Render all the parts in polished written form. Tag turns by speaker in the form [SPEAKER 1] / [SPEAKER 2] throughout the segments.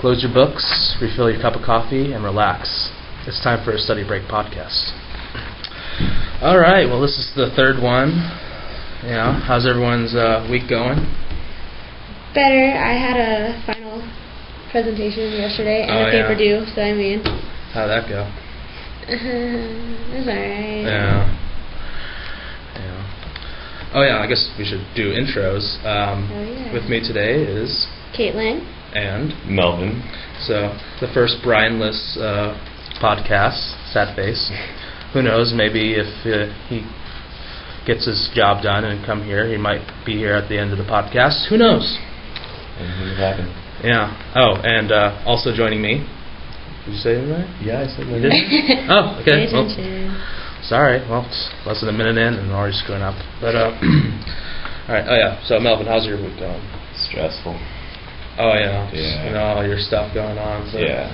[SPEAKER 1] Close your books, refill your cup of coffee, and relax. It's time for a Study Break podcast. All right, well, this is the third one. How's everyone's week going?
[SPEAKER 2] Better. I had a final presentation yesterday and a paper due, so
[SPEAKER 1] how'd that go?
[SPEAKER 2] It's alright.
[SPEAKER 1] Yeah. Oh yeah, I guess we should do intros. With me today is
[SPEAKER 2] Caitlin
[SPEAKER 1] and
[SPEAKER 3] Melvin.
[SPEAKER 1] So the first Brian-less podcast, sad face. Who knows? Maybe if he gets his job done and come here, he might be here at the end of the podcast. Who knows?
[SPEAKER 3] Anything could happen.
[SPEAKER 1] Yeah. Oh, and also joining me. Did you say it right?
[SPEAKER 3] Yeah, I said
[SPEAKER 1] you did. Oh, okay.
[SPEAKER 2] Pay attention.
[SPEAKER 1] Well, sorry. Well, it's less than a minute in and I'm already screwing up. But all right. Oh yeah. So Melvin, how's your week going?
[SPEAKER 3] Stressful.
[SPEAKER 1] Oh yeah.
[SPEAKER 3] Yeah.
[SPEAKER 1] All your stuff going on. So,
[SPEAKER 3] yeah.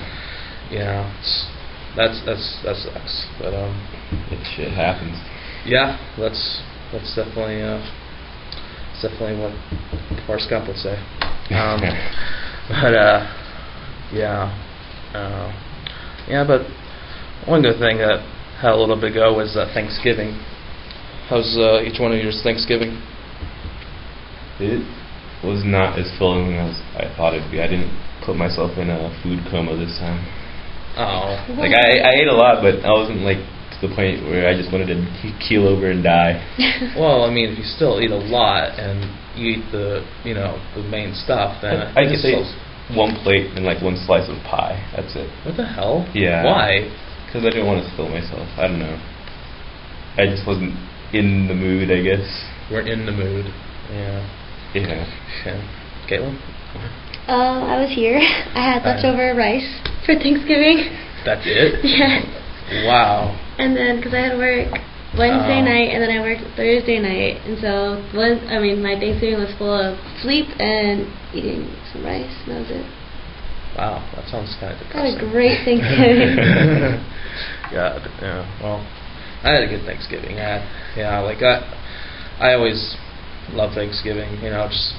[SPEAKER 1] Yeah. That sucks. But
[SPEAKER 3] shit happens.
[SPEAKER 1] Yeah. That's definitely what Forrest Gump would say. But one good thing that had a little bit ago was Thanksgiving. How's each one of yours Thanksgiving?
[SPEAKER 3] It was not as filling as I thought it'd be. I didn't put myself in a food coma this time.
[SPEAKER 1] Oh.
[SPEAKER 3] Like I ate a lot, but I wasn't like to the point where I just wanted to keel over and die.
[SPEAKER 1] Well, I mean, if you still eat a lot and you eat the main stuff, then
[SPEAKER 3] I just ate one plate and like one slice of pie. That's it.
[SPEAKER 1] What the hell?
[SPEAKER 3] Yeah.
[SPEAKER 1] Why?
[SPEAKER 3] Because I didn't want to spill myself. I don't know. I just wasn't in the mood, I guess.
[SPEAKER 1] We're in the mood. Yeah.
[SPEAKER 3] Yeah.
[SPEAKER 1] Caitlin?
[SPEAKER 2] I was here. I had leftover rice for Thanksgiving.
[SPEAKER 1] That's it?
[SPEAKER 2] Yes.
[SPEAKER 1] Wow.
[SPEAKER 2] And then, because I had to work Wednesday night, and then I worked Thursday night, and so my Thanksgiving was full of sleep and eating some rice, and that was it.
[SPEAKER 1] Wow, that sounds kind of
[SPEAKER 2] I
[SPEAKER 1] depressing.
[SPEAKER 2] had a great Thanksgiving.
[SPEAKER 1] God, yeah. Well, I had a good Thanksgiving. I always love Thanksgiving. Just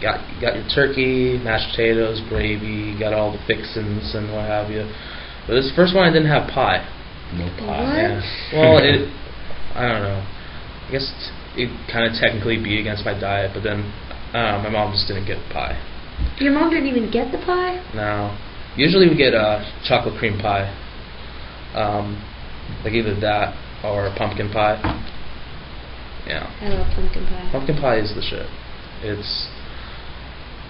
[SPEAKER 1] got your turkey, mashed potatoes, gravy, got all the fixins and what have you. But this first one I didn't have pie.
[SPEAKER 3] No pie.
[SPEAKER 2] What?
[SPEAKER 1] Yeah. Well, I don't know. I guess it kind of technically be against my diet, but then my mom just didn't get pie.
[SPEAKER 2] Your mom didn't even get the pie?
[SPEAKER 1] No. Usually we get chocolate cream pie. Like either that or pumpkin pie. Yeah.
[SPEAKER 2] I love pumpkin pie.
[SPEAKER 1] Pumpkin pie is the shit. It's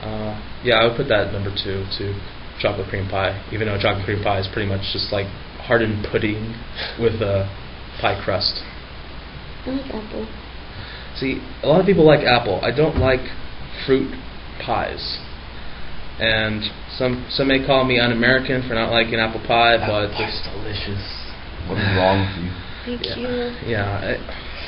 [SPEAKER 1] I would put that at number 2 to chocolate cream pie, even though chocolate cream pie is pretty much just like hardened pudding with a pie crust.
[SPEAKER 2] I like apple.
[SPEAKER 1] See, a lot of people like apple. I don't like fruit pies. And some may call me un-American for not liking apple pie, but
[SPEAKER 3] it's delicious. What is wrong with you?
[SPEAKER 2] Thank you.
[SPEAKER 1] Yeah,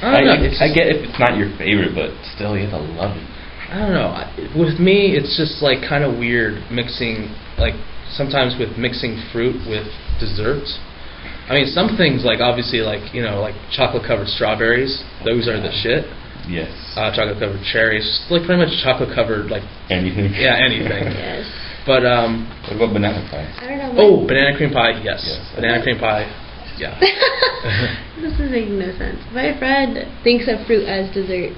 [SPEAKER 1] I don't know.
[SPEAKER 3] I get if it's not your favorite, but still you have to love it.
[SPEAKER 1] I don't know. With me, it's just like kind of weird mixing, like sometimes with mixing fruit with desserts. I mean, some things like obviously like chocolate covered strawberries. Those are the shit.
[SPEAKER 3] Yes.
[SPEAKER 1] Chocolate covered cherries, like pretty much chocolate covered like
[SPEAKER 3] anything.
[SPEAKER 1] Yeah, anything.
[SPEAKER 2] Yes.
[SPEAKER 1] But
[SPEAKER 3] what about banana pie?
[SPEAKER 2] I don't know.
[SPEAKER 1] Oh, banana cream pie. Yes. Banana cream pie. Yeah.
[SPEAKER 2] This is making no sense. My friend thinks of fruit as dessert.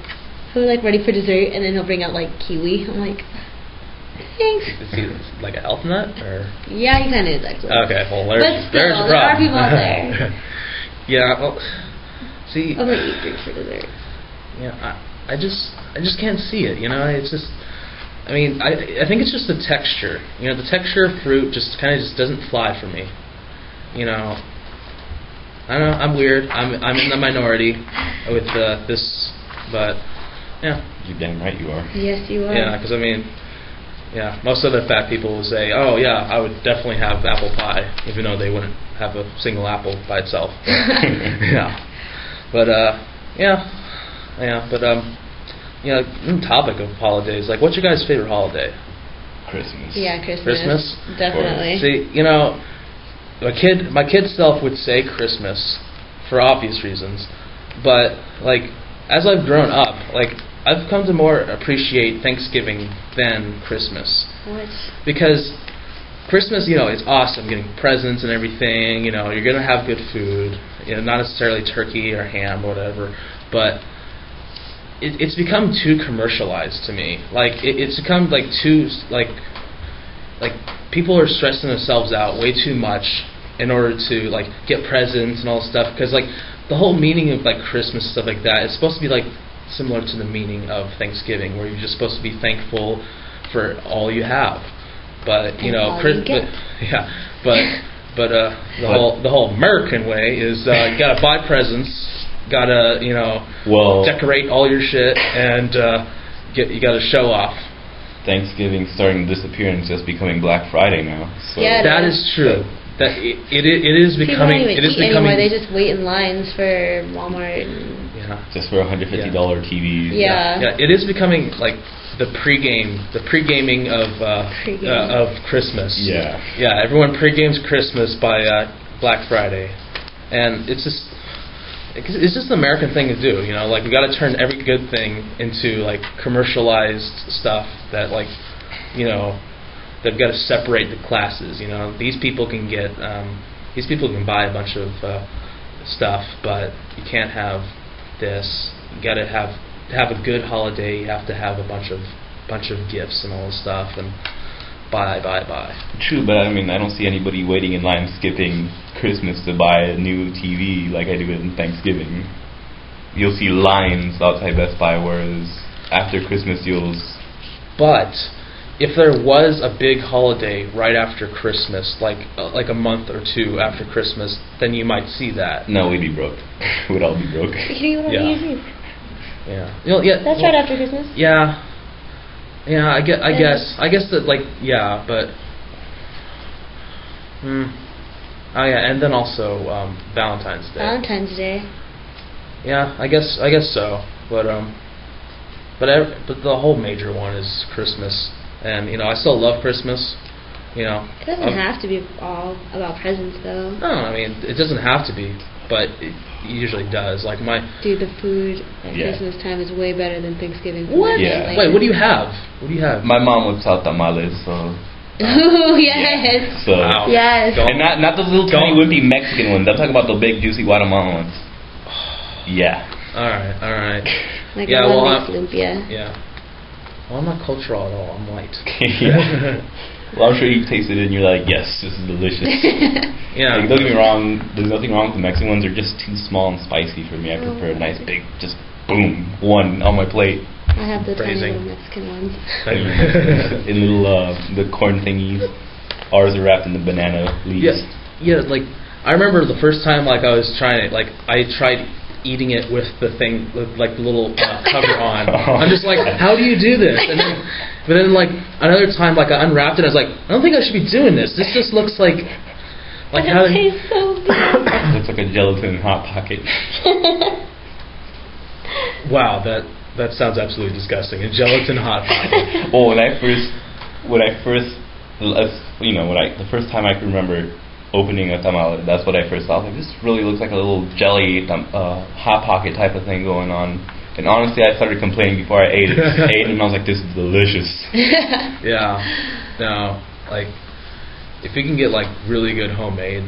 [SPEAKER 2] He'll ready for dessert, and then he'll bring out kiwi. I'm like, thanks.
[SPEAKER 1] Is he like a health nut or?
[SPEAKER 2] Yeah, he kind of is actually.
[SPEAKER 1] Okay, well
[SPEAKER 2] but still,
[SPEAKER 1] there's a problem.
[SPEAKER 2] There are people out there.
[SPEAKER 1] Yeah. Well, see.
[SPEAKER 2] I'm gonna eat fruit for dessert.
[SPEAKER 1] Yeah, I just can't see it. It's just. I mean, I think it's just the texture. The texture of fruit just kind of doesn't fly for me. I don't know. I'm weird. I'm in the minority with this, but yeah.
[SPEAKER 3] You're damn right you are.
[SPEAKER 2] Yes, you are.
[SPEAKER 1] Yeah, because most of the fat people will say, "Oh yeah, I would definitely have apple pie," even though they wouldn't have a single apple by itself. But, on the topic of holidays, like, what's your guys' favorite holiday?
[SPEAKER 3] Christmas.
[SPEAKER 2] Yeah, Christmas.
[SPEAKER 1] Christmas?
[SPEAKER 2] Definitely.
[SPEAKER 1] See, my kid self would say Christmas for obvious reasons, but like as I've grown up, like I've come to more appreciate Thanksgiving than Christmas.
[SPEAKER 2] What?
[SPEAKER 1] Because Christmas, it's awesome, getting presents and everything. You're gonna have good food. Not necessarily turkey or ham or whatever, but it's become too commercialized to me. Like it's become like too like people are stressing themselves out way too much in order to like get presents and all this stuff. Because like the whole meaning of like Christmas and stuff like that is supposed to be like similar to the meaning of Thanksgiving, where you're just supposed to be thankful for all you have. But the whole American way is you gotta buy presents, gotta decorate all your shit, and you gotta show off.
[SPEAKER 3] Thanksgiving starting to disappear and it's just becoming Black Friday now. So.
[SPEAKER 2] Yeah,
[SPEAKER 1] that is true. That it is becoming.
[SPEAKER 2] People don't even
[SPEAKER 1] it is
[SPEAKER 2] eat
[SPEAKER 1] becoming.
[SPEAKER 2] anymore. They just wait in lines for Walmart.
[SPEAKER 3] Just for $150 TVs.
[SPEAKER 2] Yeah.
[SPEAKER 1] It is becoming like the pre-gaming of Christmas.
[SPEAKER 3] Yeah.
[SPEAKER 1] Yeah, everyone pre-games Christmas by Black Friday, and it's just an American thing to do. Like we got to turn every good thing into like commercialized stuff that like they've got to separate the classes. These people can get buy a bunch of stuff, but you can't have this. You got to have a good holiday. You have to have a bunch of gifts and all this stuff, and buy.
[SPEAKER 3] True, but I mean, I don't see anybody waiting in line skipping Christmas to buy a new TV like I do in Thanksgiving. You'll see lines outside Best Buy, whereas after Christmas
[SPEAKER 1] But if there was a big holiday right after Christmas, like a month or two after Christmas, then you might see that.
[SPEAKER 3] No, we'd be broke. We'd all be broke.
[SPEAKER 1] Yeah.
[SPEAKER 2] That's right after Christmas.
[SPEAKER 1] Yeah. Yeah, I guess that but. Oh yeah, and then also Valentine's Day.
[SPEAKER 2] Valentine's Day.
[SPEAKER 1] Yeah, I guess so, but the whole major one is Christmas, and I still love Christmas.
[SPEAKER 2] It doesn't have to be all about presents, though.
[SPEAKER 1] No, I mean it doesn't have to be, but it usually does. Like the
[SPEAKER 2] food at Christmas time is way better than Thanksgiving.
[SPEAKER 1] What?
[SPEAKER 3] Yeah.
[SPEAKER 1] Wait, what do you have?
[SPEAKER 3] My mom whips out tamales, so.
[SPEAKER 2] Oh yes.
[SPEAKER 3] So.
[SPEAKER 1] Wow.
[SPEAKER 2] Yes.
[SPEAKER 3] And not those little tiny wimpy Mexican ones. I'm talking about the big juicy Guatemalan ones. Yeah.
[SPEAKER 1] All right.
[SPEAKER 2] Like
[SPEAKER 1] yeah.
[SPEAKER 2] lumpia.
[SPEAKER 1] Yeah. Well, I'm not cultural at all. I'm white.
[SPEAKER 3] Yeah. Well, I'm sure you tasted it and you're like, yes, this is delicious.
[SPEAKER 1] Yeah.
[SPEAKER 3] Like, don't get me wrong. There's nothing wrong with the Mexican ones. They're just too small and spicy for me. I prefer a nice big, just boom, one on my plate.
[SPEAKER 2] I have the tiny little Mexican ones.
[SPEAKER 3] In little the corn thingies. Ours are wrapped in the banana leaves.
[SPEAKER 1] Yeah. Like I remember the first time I was trying it. Like I tried eating it with the thing, with the little cover on. I'm just like, how do you do this? But then another time, I unwrapped it. I was like, I don't think I should be doing this. This just looks like
[SPEAKER 2] how. It tastes so good.
[SPEAKER 3] Looks like a gelatin hot pocket.
[SPEAKER 1] Wow, that sounds absolutely disgusting. A gelatin hot pocket.
[SPEAKER 3] Well, the first time I can remember opening a tamal, that's what I first thought. This really looks like a little jelly hot pocket type of thing going on. And honestly, I started complaining before I ate it. And I was like, this is delicious.
[SPEAKER 1] Yeah. No, if you can get really good homemade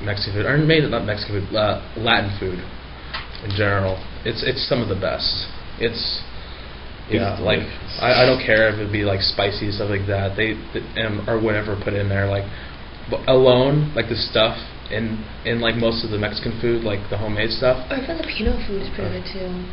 [SPEAKER 1] Mexican food, or not Mexican food, Latin food in general, it's some of the best. It's I don't care if it be spicy stuff like that. Or whatever put in there alone, the stuff in most of the Mexican food, the homemade stuff.
[SPEAKER 2] Or Filipino food is pretty good too.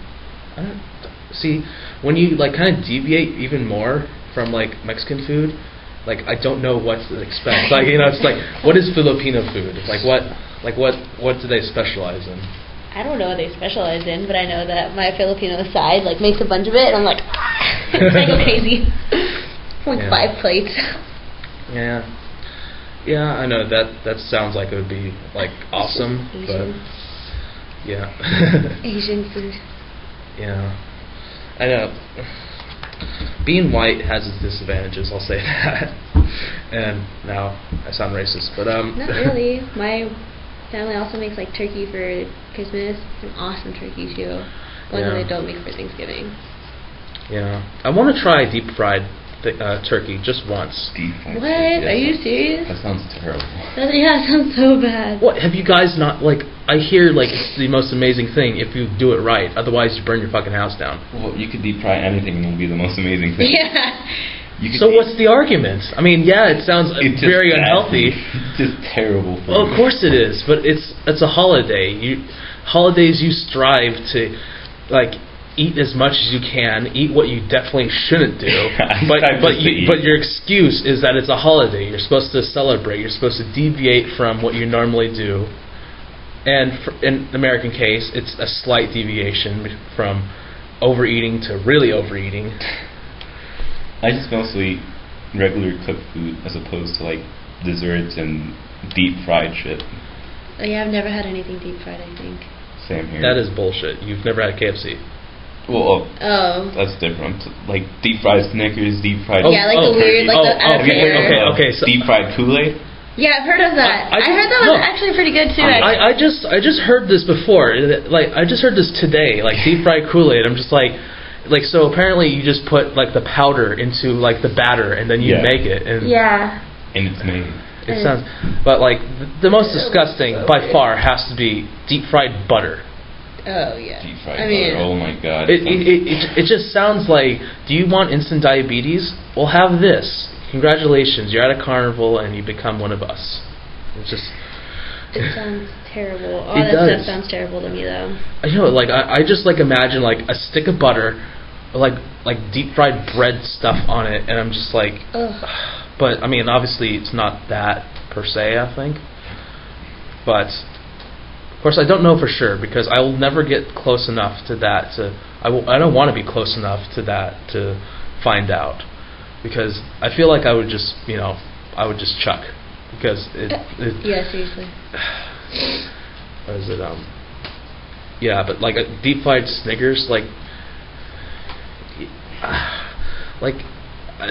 [SPEAKER 1] See, when you kind of deviate even more from Mexican food, I don't know what to expect. It's what is Filipino food? What do they specialize in?
[SPEAKER 2] I don't know what they specialize in, but I know that my Filipino side makes a bunch of it, and I'm like, I go crazy. 5 plates.
[SPEAKER 1] Yeah. Yeah, I know that sounds like it would be awesome,
[SPEAKER 2] Asian.
[SPEAKER 1] but yeah.
[SPEAKER 2] Asian food.
[SPEAKER 1] Yeah, I know. Being white has its disadvantages, I'll say that. And now I sound racist, but
[SPEAKER 2] not really. My family also makes turkey for Christmas. It's an awesome turkey too. One that they don't make for Thanksgiving.
[SPEAKER 1] Yeah, I want to try deep fried turkey just once.
[SPEAKER 3] Deep fried
[SPEAKER 2] What?
[SPEAKER 3] turkey,
[SPEAKER 2] Are you serious?
[SPEAKER 3] That sounds terrible.
[SPEAKER 2] That sounds so bad.
[SPEAKER 1] What have you guys not like? I hear like it's the most amazing thing if you do it right. Otherwise, you burn your fucking house down.
[SPEAKER 3] Well, you could deep fry anything and it'll be the most amazing thing.
[SPEAKER 2] Yeah.
[SPEAKER 1] So what's the argument? I mean, yeah, it sounds
[SPEAKER 3] It's just
[SPEAKER 1] very
[SPEAKER 3] nasty.
[SPEAKER 1] unhealthy.
[SPEAKER 3] It's just terrible food.
[SPEAKER 1] Well, of course it is, but it's a holiday. Holidays you strive to like eat as much as you can, eat what you definitely shouldn't do. but your excuse is that it's a holiday. You're supposed to celebrate. You're supposed to deviate from what you normally do. And in the American case, it's a slight deviation from overeating to really overeating.
[SPEAKER 3] I just mostly eat regular cooked food as opposed to like desserts and deep fried shit.
[SPEAKER 2] Oh, yeah, I've never had anything deep fried, I think.
[SPEAKER 3] Same here.
[SPEAKER 1] That is bullshit. You've never had KFC.
[SPEAKER 3] Well,
[SPEAKER 2] Oh.
[SPEAKER 3] that's different. Like deep fried Snickers, deep fried.
[SPEAKER 2] Yeah, like the weird, like the
[SPEAKER 3] Have you heard of
[SPEAKER 1] okay, so
[SPEAKER 3] deep fried Kool-Aid?
[SPEAKER 2] Yeah, I've heard of that.
[SPEAKER 1] I
[SPEAKER 2] I heard that was actually pretty good too.
[SPEAKER 1] I just heard this before. Like I just heard this today. Like deep fried Kool-Aid. I'm just like so apparently you just put like the powder into like the batter and then you
[SPEAKER 3] Yeah.
[SPEAKER 1] make it. And
[SPEAKER 2] Yeah.
[SPEAKER 3] And it's made.
[SPEAKER 1] it sounds. But like the most disgusting by far has to be deep fried butter.
[SPEAKER 2] Oh yeah.
[SPEAKER 3] Deep fried
[SPEAKER 2] I mean,
[SPEAKER 3] butter. Oh my god.
[SPEAKER 1] It just sounds like. Do you want instant diabetes? Well, have this. Congratulations, you're at a carnival and you become one of us. It's just.
[SPEAKER 2] it sounds terrible. All
[SPEAKER 1] It
[SPEAKER 2] that
[SPEAKER 1] does.
[SPEAKER 2] stuff sounds terrible to me though.
[SPEAKER 1] You know, like I just like imagine like a stick of butter, like deep fried bread stuff on it, and I'm just like.
[SPEAKER 2] Ugh.
[SPEAKER 1] But I mean, obviously, it's not that per se. I think, but of course, I don't know for sure because I will never get close enough to that. I don't want to be close enough to that to find out because I feel like I would just chuck because
[SPEAKER 2] Yeah, seriously.
[SPEAKER 1] what is it yeah, but like a deep fried Snickers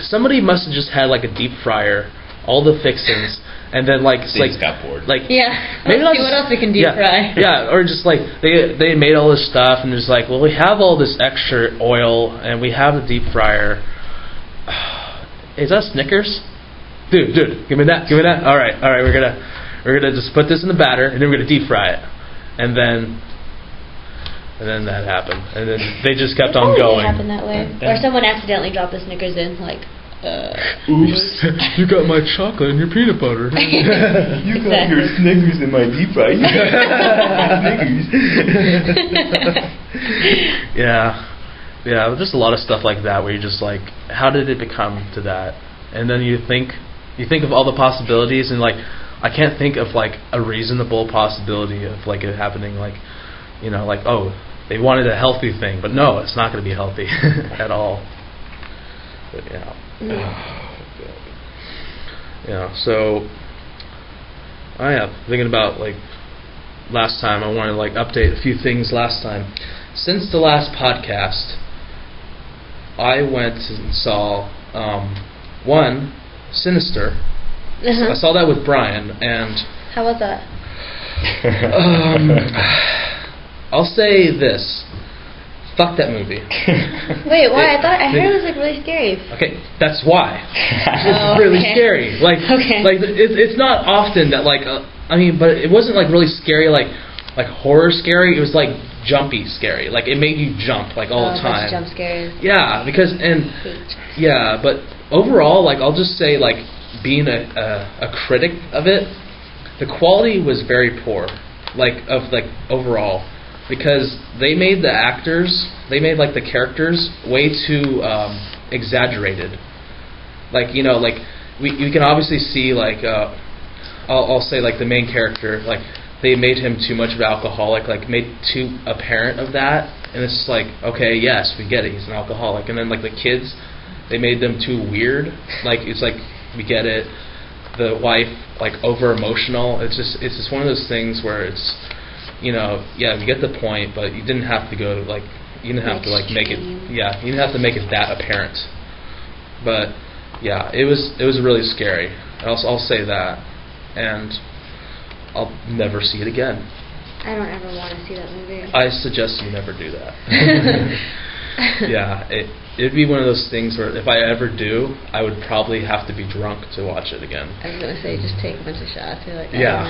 [SPEAKER 1] somebody must have just had like a deep fryer, all the fixings, and then like
[SPEAKER 3] They just got bored.
[SPEAKER 1] like
[SPEAKER 2] Yeah.
[SPEAKER 1] maybe
[SPEAKER 2] Let's
[SPEAKER 1] not
[SPEAKER 2] see what
[SPEAKER 1] just-
[SPEAKER 2] else we can deep fry.
[SPEAKER 1] Yeah, or just like they made all this stuff and just like, well, we have all this extra oil and we have a deep fryer. Is that Snickers? Dude, give me that. All right, we're gonna just put this in the batter and then we're gonna deep fry it, and then that happened, and then they just kept on going.
[SPEAKER 2] It happened that way, or someone accidentally dropped the Snickers in, like.
[SPEAKER 1] Oops! You got my chocolate and your peanut butter.
[SPEAKER 3] You got your Snickers in my deep fry. You got Snickers.
[SPEAKER 1] Yeah, just a lot of stuff like that where you're just like, how did it become to that? And then you think of all the possibilities, and like, I can't think of like a reasonable possibility of like it happening. Like, like, oh, they wanted a healthy thing, but no, it's not going to be healthy at all. But yeah. Yeah, so I am thinking about like last time. I wanted to like update a few things last time. Since the last podcast, I went and saw one Sinister. I saw that with Brian, and
[SPEAKER 2] How was that?
[SPEAKER 1] I'll say this. Fuck that movie.
[SPEAKER 2] Wait, why? I heard it was like really scary.
[SPEAKER 1] Okay, that's why. It's
[SPEAKER 2] Oh,
[SPEAKER 1] really
[SPEAKER 2] okay.
[SPEAKER 1] scary. Like,
[SPEAKER 2] Okay.
[SPEAKER 1] like it's not often that like but it wasn't like really scary, like horror scary. It was like jumpy scary. Like it made you jump like all the time.
[SPEAKER 2] Jump scares.
[SPEAKER 1] Yeah, because but overall, like I'll just say like being a critic of it, the quality was very poor. Like overall. Because they made the like the characters way too exaggerated. Like we can obviously see like I'll say like the main character, like they made him too much of an alcoholic, like made too apparent of that, and it's just like, okay, yes, we get it, he's an alcoholic. And then like the kids, they made them too weird. Like it's like we get it. The wife like over emotional. It's just one of those things where it's. Yeah, we get the point, but you didn't have to go like you didn't have to like make it. Yeah, you didn't have to make it that apparent. But yeah, it was really scary. I'll say that, and I'll never see it again.
[SPEAKER 2] I don't ever want to see that movie.
[SPEAKER 1] I suggest you never do that. Yeah, it'd be one of those things where if I ever do, I would probably have to be drunk to watch it again.
[SPEAKER 2] I was gonna say just take a bunch of shots. You're like,
[SPEAKER 1] Yeah.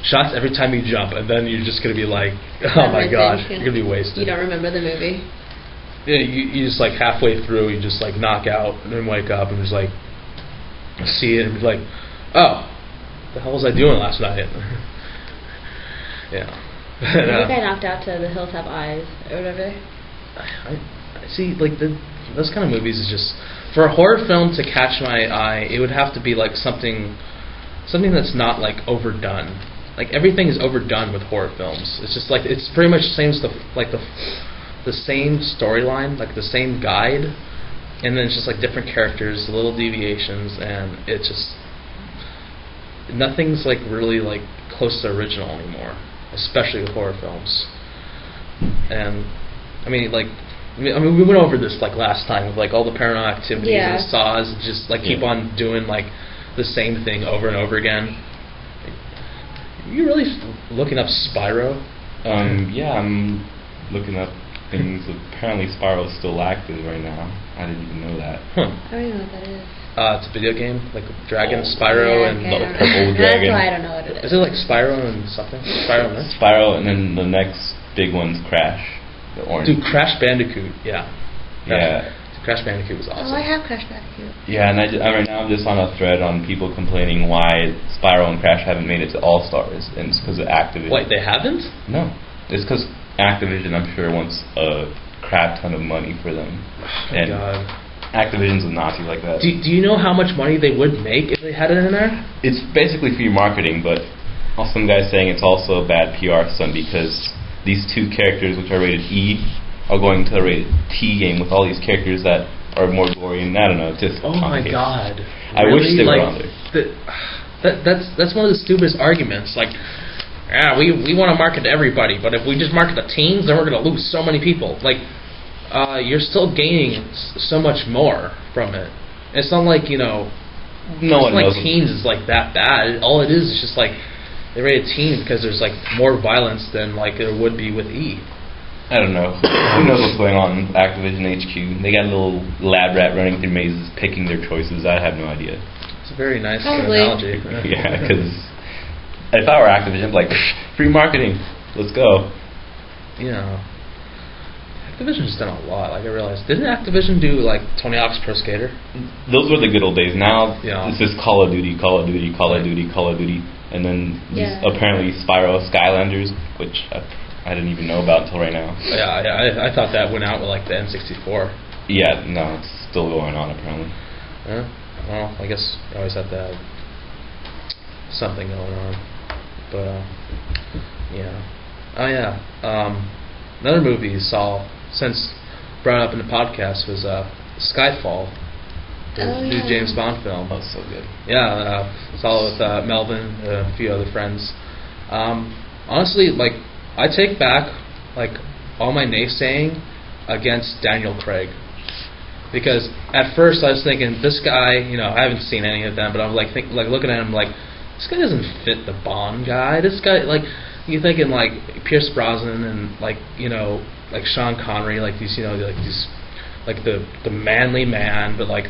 [SPEAKER 1] Shots every time you jump, and then you're just gonna be like, oh my gosh, you're gonna be wasted.
[SPEAKER 2] You don't remember the movie.
[SPEAKER 1] Yeah, you just like halfway through, you just like knock out and then wake up and just like see it and be like, oh, what the hell was I doing last night? Yeah.
[SPEAKER 2] I think I knocked out to The Hills Have Eyes or whatever.
[SPEAKER 1] I see, like those kind of movies is just, for a horror film to catch my eye, it would have to be like something that's not like overdone. Like everything is overdone with horror films. It's just like it's pretty much the same stuff, like the same storyline, like the same guide, and then it's just like different characters, little deviations, and it's just nothing's like really like close to original anymore, especially with horror films. And I mean, we went over this like last time with like all the Paranormal Activities and Saws, just like keep on doing like the same thing over and over again. Are you really looking up Spyro?
[SPEAKER 3] Yeah, I'm looking up things. Apparently Spyro's still active right now. I didn't even know that.
[SPEAKER 2] I don't even know what that is.
[SPEAKER 1] It's a video game, like Dragon, Spyro, and
[SPEAKER 3] the purple dragon.
[SPEAKER 2] That's why I don't know what it is.
[SPEAKER 1] Is it like Spyro and something? Spyro and this?
[SPEAKER 3] Spyro, and then the next big one's Crash, the orange.
[SPEAKER 1] Dude, Crash Bandicoot, yeah.
[SPEAKER 3] Yeah.
[SPEAKER 1] Crash Bandicoot was awesome.
[SPEAKER 2] Oh, I have Crash Bandicoot.
[SPEAKER 3] Yeah, and right now I'm just on a thread on people complaining why Spyro and Crash haven't made it to All Stars, and it's because of Activision.
[SPEAKER 1] Wait, they haven't?
[SPEAKER 3] No, it's because Activision, I'm sure, wants a crap ton of money for them.
[SPEAKER 1] Oh my God.
[SPEAKER 3] Activision's a Nazi like that.
[SPEAKER 1] Do you know how much money they would make if they had it in there?
[SPEAKER 3] It's basically free marketing, but also some guys saying it's also a bad PR stunt because these two characters, which are rated E, are going to a rated T game with all these characters that are more gory, and I don't know, it's just
[SPEAKER 1] oh my God.
[SPEAKER 3] I
[SPEAKER 1] really?
[SPEAKER 3] wish they were
[SPEAKER 1] like,
[SPEAKER 3] on there.
[SPEAKER 1] That's one of the stupidest arguments. Like, we want to market to everybody, but if we just market to teens, then we're going to lose so many people. Like, you're still gaining so much more from it. It's not like, no one knows. Teens is like that bad. All it is just like they rated teen because there's like more violence than like there would be with E.
[SPEAKER 3] I don't know. Who knows what's going on with Activision HQ? They got a little lab rat running through mazes, picking their choices. I have no idea.
[SPEAKER 1] It's a very nice analogy.
[SPEAKER 3] Yeah, because if I were Activision, I'd be like, free marketing, let's go.
[SPEAKER 1] Yeah. Activision's done a lot. Like I realized, didn't Activision do like Tony Hawk's Pro Skater?
[SPEAKER 3] Those were the good old days. Now
[SPEAKER 1] it's
[SPEAKER 3] just Call of Duty, Call of Duty, Call of Duty, Call of Duty, and then apparently Spyro Skylanders, which I didn't even know about until right now.
[SPEAKER 1] Yeah, I thought that went out with like the N64.
[SPEAKER 3] Yeah, no, it's still going on apparently.
[SPEAKER 1] Yeah. Well, I guess you always have to have something going on. But yeah. Oh yeah. Another movie you saw since brought up in the podcast was Skyfall, the new James Bond film.
[SPEAKER 3] Oh, so good.
[SPEAKER 1] Yeah, saw it with Melvin, a few other friends. Honestly, like I take back like all my naysaying against Daniel Craig, because at first I was thinking this guy, I haven't seen any of them, but I'm like looking at him like this guy doesn't fit the Bond guy. This guy, like you're thinking like Pierce Brosnan and like Sean Connery, like these like the manly man, but like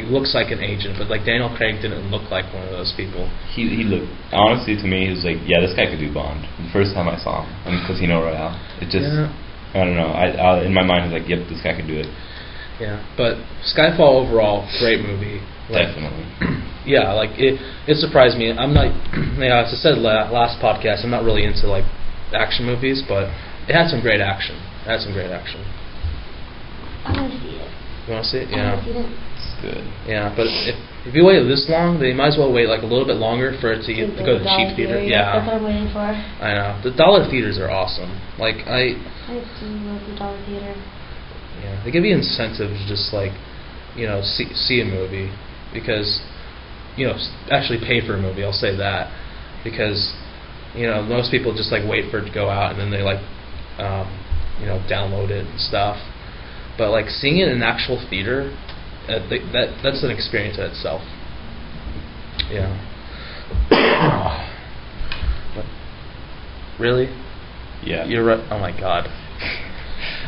[SPEAKER 1] looks like an agent, but like Daniel Craig didn't look like one of those people.
[SPEAKER 3] He looked, honestly to me, he was like, yeah, this guy could do Bond. The first time I saw him in Casino Royale, it just, I don't know, I in my mind I was like, yep, this guy could do it.
[SPEAKER 1] Yeah, but Skyfall overall, great movie. Like,
[SPEAKER 3] definitely.
[SPEAKER 1] Yeah, like it surprised me. I'm not, as I said last podcast, I'm not really into like action movies, but it had some great action.
[SPEAKER 2] I want to see it.
[SPEAKER 1] You want to see it? Yeah.
[SPEAKER 3] It's good.
[SPEAKER 1] Yeah, but if you wait this long, then you might as well wait like a little bit longer for it to go to the cheap theater. Yeah.
[SPEAKER 2] That's what I'm waiting for.
[SPEAKER 1] I know. The dollar theaters are awesome. Like I
[SPEAKER 2] do love the dollar theater.
[SPEAKER 1] Yeah, they give you incentive to just like, see a movie, because, actually pay for a movie. I'll say that, because, most people just like wait for it to go out and then they like, download it and stuff. But like seeing it in an actual theater, that's an experience in itself. Yeah. Really?
[SPEAKER 3] Yeah.
[SPEAKER 1] You're right. Oh my God.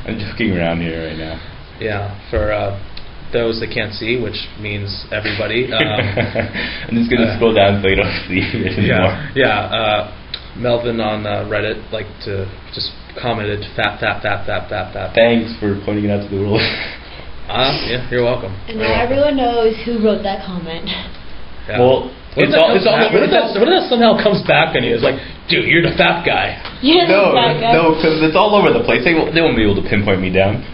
[SPEAKER 3] I'm joking around here right now.
[SPEAKER 1] Yeah, for those that can't see, which means everybody.
[SPEAKER 3] I'm just gonna scroll down so you don't see it anymore.
[SPEAKER 1] Yeah. Melvin on Reddit just commented fat.
[SPEAKER 3] Thanks for pointing it out to the world.
[SPEAKER 1] Yeah, you're welcome.
[SPEAKER 2] And now everyone knows who wrote that comment.
[SPEAKER 1] Yeah.
[SPEAKER 3] Well,
[SPEAKER 1] what if that somehow comes back on you? It's like, dude, you're the fat guy.
[SPEAKER 2] You're the fat guy.
[SPEAKER 3] No, because it's all over the place. They won't be able to pinpoint me down.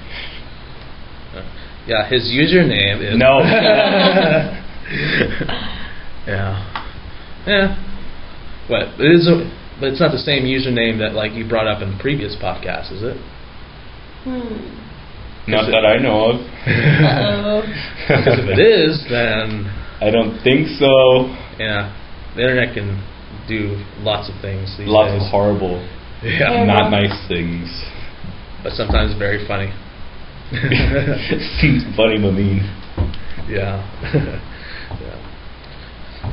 [SPEAKER 1] Yeah, his username is...
[SPEAKER 3] No.
[SPEAKER 1] Yeah. But it's not the same username that like you brought up in previous podcasts, is it?
[SPEAKER 3] Not that I know of.
[SPEAKER 2] Uh-oh.
[SPEAKER 1] Because if it is, then...
[SPEAKER 3] I don't think so.
[SPEAKER 1] Yeah. The internet can do lots of things these
[SPEAKER 3] Lots
[SPEAKER 1] days.
[SPEAKER 3] of horrible, not nice things.
[SPEAKER 1] But sometimes very funny.
[SPEAKER 3] Funny but mean.
[SPEAKER 1] Yeah.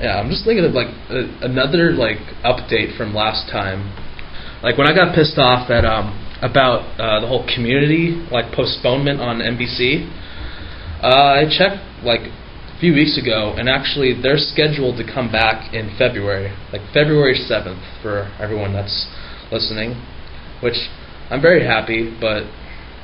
[SPEAKER 1] Yeah, I'm just thinking of like another like update from last time. Like when I got pissed off at about the whole Community like postponement on NBC. I checked like a few weeks ago, and actually they're scheduled to come back in February, like February 7th for everyone that's listening. Which I'm very happy, but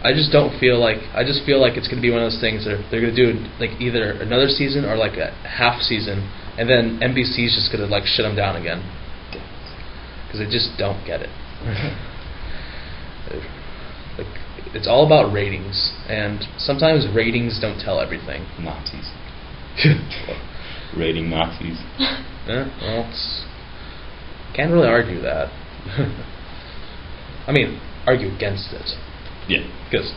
[SPEAKER 1] I just don't feel like it's going to be one of those things that they're going to do like either another season or like a half season, and then NBC's just going to like shut them down again because they just don't get it. Like it's all about ratings, and sometimes ratings don't tell everything.
[SPEAKER 3] Nazis. Rating Nazis.
[SPEAKER 1] Yeah, well, can't really argue that. I mean, argue against it.
[SPEAKER 3] Yeah.
[SPEAKER 1] Because,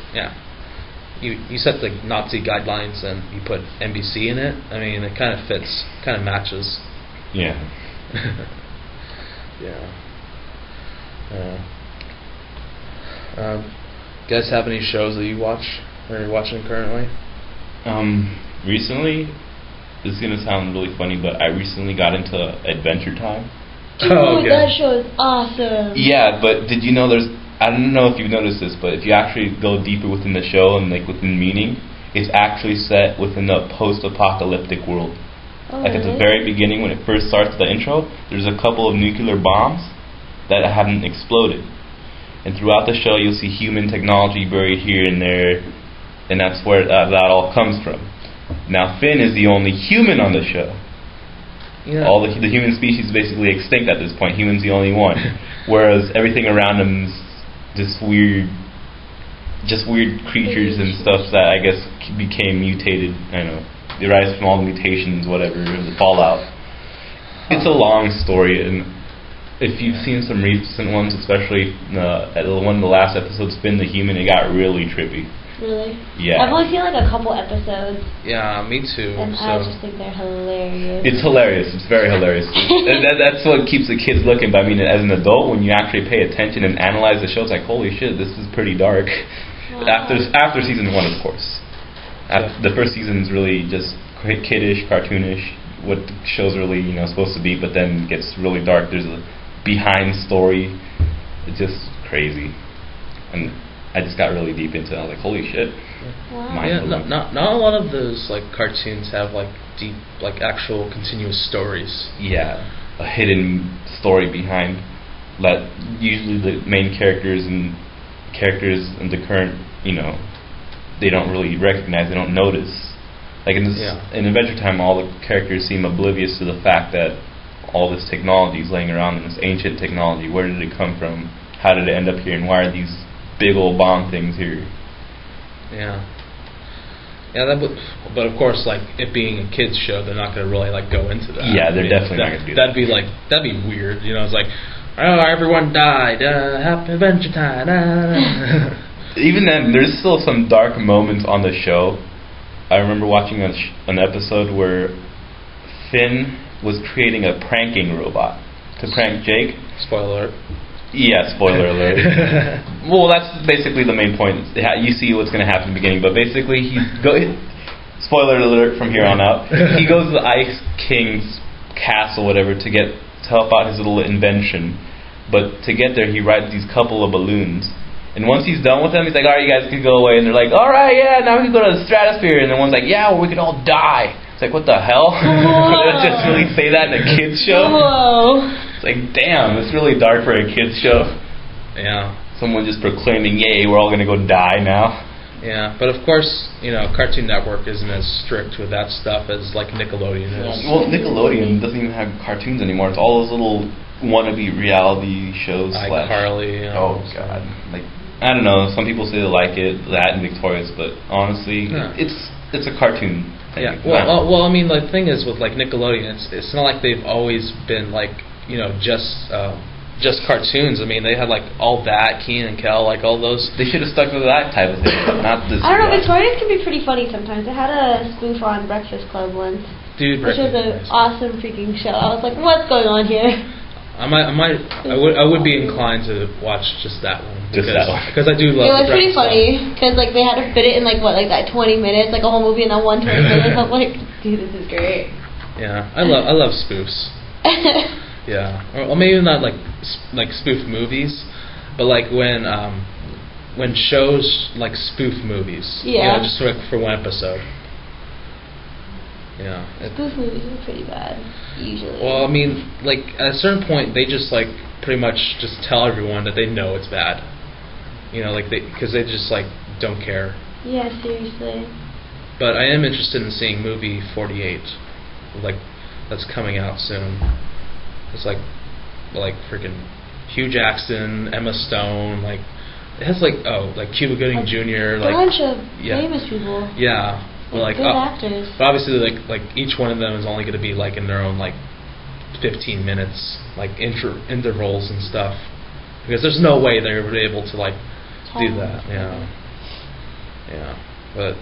[SPEAKER 1] you set the Nazi guidelines and you put NBC in it. I mean, it kind of fits, kind of matches.
[SPEAKER 3] Yeah.
[SPEAKER 1] Yeah. You guys have any shows that you watch or you're watching currently?
[SPEAKER 3] Recently, this is gonna sound really funny, but I recently got into Adventure Time.
[SPEAKER 2] Oh, that show is awesome.
[SPEAKER 3] Yeah, but did you know I don't know if you've noticed this, but if you actually go deeper within the show and like within meaning, it's actually set within a post-apocalyptic world.
[SPEAKER 2] Oh,
[SPEAKER 3] like at the very beginning, when it first starts the intro, there's a couple of nuclear bombs that haven't exploded. And throughout the show, you'll see human technology buried here and there, and that's where that all comes from. Now, Finn is the only human on the show.
[SPEAKER 1] Yeah.
[SPEAKER 3] All the human species is basically extinct at this point. Human's the only one. Whereas everything around him is just weird creatures and stuff that I guess became mutated. I don't know. They rise from all the mutations, whatever, the fallout. It's a long story, and if you've seen some recent ones, especially the one in the last episode, Spin the Human, it got really trippy.
[SPEAKER 2] Really?
[SPEAKER 3] Yeah.
[SPEAKER 2] I've only seen like a couple episodes.
[SPEAKER 1] Yeah, me too.
[SPEAKER 2] And I just think they're hilarious.
[SPEAKER 3] It's hilarious. It's very hilarious. That's what keeps the kids looking. But I mean, as an adult, when you actually pay attention and analyze the show, it's like, holy shit, this is pretty dark.
[SPEAKER 2] Wow.
[SPEAKER 3] After season 1, of course. The first season is really just kiddish, cartoonish, what the show's really supposed to be. But then it gets really dark. There's a behind story. It's just crazy, and I just got really deep into it. I was like, holy shit.
[SPEAKER 2] Wow.
[SPEAKER 1] Yeah, not a lot of those like cartoons have like deep, like actual continuous stories.
[SPEAKER 3] Yeah, a hidden story behind that usually the main characters and the current, they don't really recognize, they don't notice. Like in Adventure Time, all the characters seem oblivious to the fact that all this technology is laying around them, this ancient technology. Where did it come from? How did it end up here? And why are these big old bomb things here?
[SPEAKER 1] Yeah. Yeah, but of course, like it being a kids show, they're not going to really like go into that.
[SPEAKER 3] Yeah, they're definitely not going to do that.
[SPEAKER 1] That'd be weird. It's like, oh, everyone died. Happy Adventure Time.
[SPEAKER 3] Even then, there's still some dark moments on the show. I remember watching an episode where Finn was creating a pranking robot to prank Jake.
[SPEAKER 1] Spoiler alert.
[SPEAKER 3] Yeah, spoiler alert. Well, that's basically the main point. You see what's going to happen in the beginning, but basically spoiler alert from here on out. He goes to the Ice King's castle, whatever, to help out his little invention. But to get there, he rides these couple of balloons, And once he's done with them, he's like, all right, you guys can go away. And they're like, all right, yeah, now we can go to the stratosphere. And then one's like, yeah, well, we could all die. It's like, what the hell? They just really say that in a kids show?
[SPEAKER 2] Whoa.
[SPEAKER 3] It's like, damn, it's really dark for a kids show.
[SPEAKER 1] Yeah.
[SPEAKER 3] Someone just proclaiming, yay, we're all going to go die now.
[SPEAKER 1] Yeah, but of course, Cartoon Network isn't as strict with that stuff as like Nickelodeon is.
[SPEAKER 3] Well, Nickelodeon doesn't even have cartoons anymore. It's all those little wannabe reality shows.
[SPEAKER 1] Like Carly.
[SPEAKER 3] Oh, God. Like, I don't know. Some people say they like it, that and Victorious, but honestly, it's a cartoon.
[SPEAKER 1] Yeah. Well, I mean, the thing is with like Nickelodeon, it's not like they've always been like just cartoons. I mean, they had like All That, Kenan and Kel, like all those.
[SPEAKER 3] They should have stuck with that type of thing, not this.
[SPEAKER 2] I don't know. Victorious can be pretty funny sometimes. They had a spoof on Breakfast Club once,
[SPEAKER 1] Dude,
[SPEAKER 2] which was an awesome freaking show. I was like, what's going on here?
[SPEAKER 1] I would be inclined to watch just that one.
[SPEAKER 3] Just that one.
[SPEAKER 1] Because I do love.
[SPEAKER 2] It was pretty funny because like they had to fit it in like that 20 minutes, like a whole movie in that 20 minutes. I'm like, dude, this is great.
[SPEAKER 1] Yeah, I love spoofs. Yeah, or maybe not like spoof movies, but like when shows like spoof movies.
[SPEAKER 2] Yeah.
[SPEAKER 1] Just like for one episode. Yeah.
[SPEAKER 2] Spoof movies are pretty bad, usually.
[SPEAKER 1] Well, I mean, like at a certain point, they just like pretty much just tell everyone that they know it's bad. Because they just like don't care.
[SPEAKER 2] Yeah, seriously.
[SPEAKER 1] But I am interested in seeing movie 48, like that's coming out soon. It's like freaking Hugh Jackson, Emma Stone, like it has like Cuba Gooding Jr.
[SPEAKER 2] A bunch of famous people.
[SPEAKER 1] Yeah. Well, like
[SPEAKER 2] good actors.
[SPEAKER 1] But obviously, like each one of them is only going to be like in their own like 15 minutes, like intervals and stuff, because there's no way they're able to like do that. Yeah. But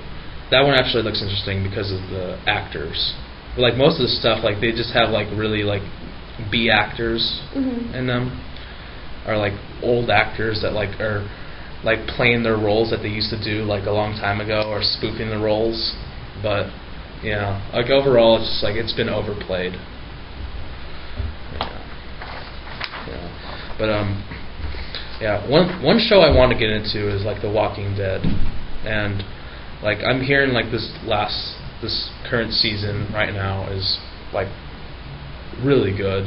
[SPEAKER 1] that one actually looks interesting because of the actors. But like most of the stuff, like they just have like really like B actors in them, or like old actors that like are like playing their roles that they used to do like a long time ago, or spoofing the roles. But yeah, like overall it's just like it's been overplayed. But one show I want to get into is like The Walking Dead, and like I'm hearing like this current season right now is like really good.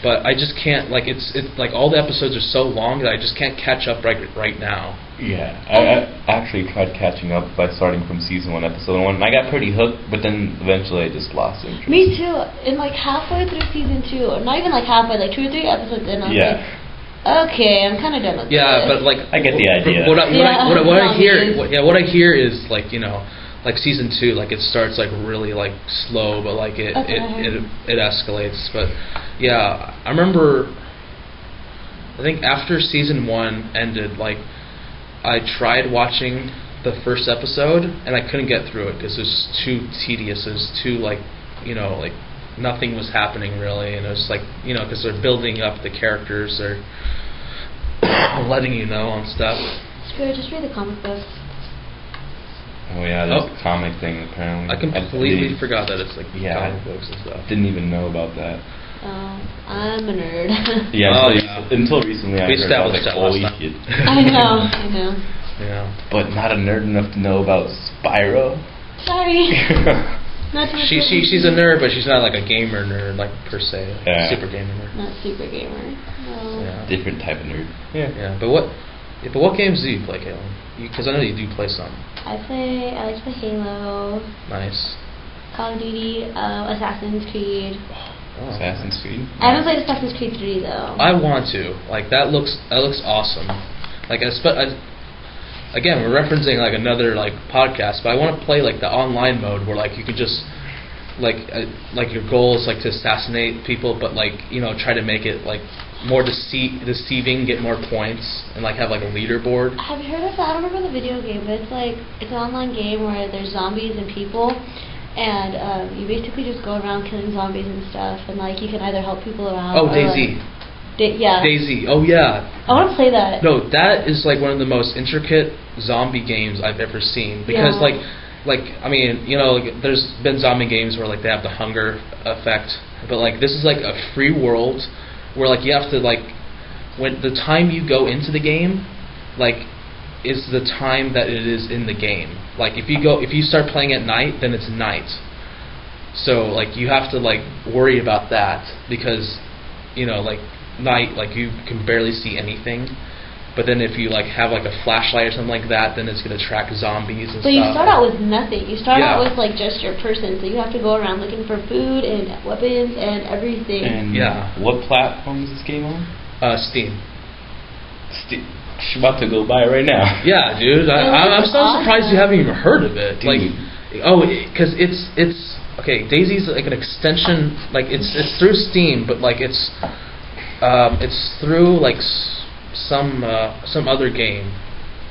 [SPEAKER 1] But I just can't, like, it's like all the episodes are so long that I just can't catch up right now.
[SPEAKER 3] Yeah, I actually tried catching up by starting from season 1, episode 1, and I got pretty hooked, but then eventually I just lost interest.
[SPEAKER 2] Me too. And like halfway through season 2, or not even like halfway, like 2 or 3 episodes in, I was like, okay, I'm kind of done with this.
[SPEAKER 1] Yeah, but like
[SPEAKER 3] I get the idea.
[SPEAKER 1] What I hear is like like season 2, like it starts like really like slow, but like it escalates. But yeah, I remember. I think after season 1 ended, like I tried watching the first episode and I couldn't get through it because it was too tedious. It was too like like nothing was happening really, and it was like because they're building up the characters, they're letting you know on stuff.
[SPEAKER 2] Screw it, just read the comic books.
[SPEAKER 3] Oh yeah, there's a comic thing apparently.
[SPEAKER 1] I completely forgot that it's like comic books and stuff.
[SPEAKER 3] Didn't even know about that.
[SPEAKER 2] I'm a nerd.
[SPEAKER 3] Until recently I heard about like holy shit.
[SPEAKER 2] I know.
[SPEAKER 1] Yeah.
[SPEAKER 3] But not a nerd enough to know about Spyro.
[SPEAKER 2] Sorry.
[SPEAKER 1] She's a nerd, but she's not like a gamer nerd, like per se. Super gamer nerd.
[SPEAKER 2] Not super gamer. No.
[SPEAKER 3] Yeah. Different type of nerd.
[SPEAKER 1] Yeah. But what games do you play, Caitlin? Because I know you do play some.
[SPEAKER 2] I like to play Halo.
[SPEAKER 1] Nice.
[SPEAKER 2] Call of Duty, Assassin's Creed.
[SPEAKER 3] Oh. Assassin's Creed.
[SPEAKER 2] I haven't played Assassin's Creed 3 though.
[SPEAKER 1] I want to. Like that looks awesome. Like again, we're referencing like another like podcast, but I want to play like the online mode where like you could just like your goal is like to assassinate people, but like try to make it like more deceiving, get more points, and like have like a leaderboard.
[SPEAKER 2] Have you heard of that? I don't remember the video game, but it's an online game where there's zombies and people, and you basically just go around killing zombies and stuff, and like you can either help people around.
[SPEAKER 1] Oh, DayZ. DayZ. Oh yeah.
[SPEAKER 2] I want to play that.
[SPEAKER 1] No, that is like one of the most intricate zombie games I've ever seen, because like I mean there's been zombie games where like they have the hunger effect, but like this is like a free world where like you have to like when the time you go into the game, like, is the time that it is in the game. Like, if you start playing at night, then it's night. So, like, you have to, like, worry about that because, you know, like, night, like, you can barely see anything. But then if you, like, have, like, a flashlight or something like that, then it's going to track zombies and stuff.
[SPEAKER 2] But you start out with nothing. You start
[SPEAKER 1] Yeah.
[SPEAKER 2] out with, like, just your person. So you have to go around looking for food and weapons and everything.
[SPEAKER 3] And what platform is this game on?
[SPEAKER 1] Steam.
[SPEAKER 3] I'm about to go buy it right now.
[SPEAKER 1] Yeah, dude. I'm so surprised you haven't even heard of it.
[SPEAKER 3] Dude.
[SPEAKER 1] Like, because it's okay. DayZ's like an extension. Like it's through Steam, but like it's through like some other game.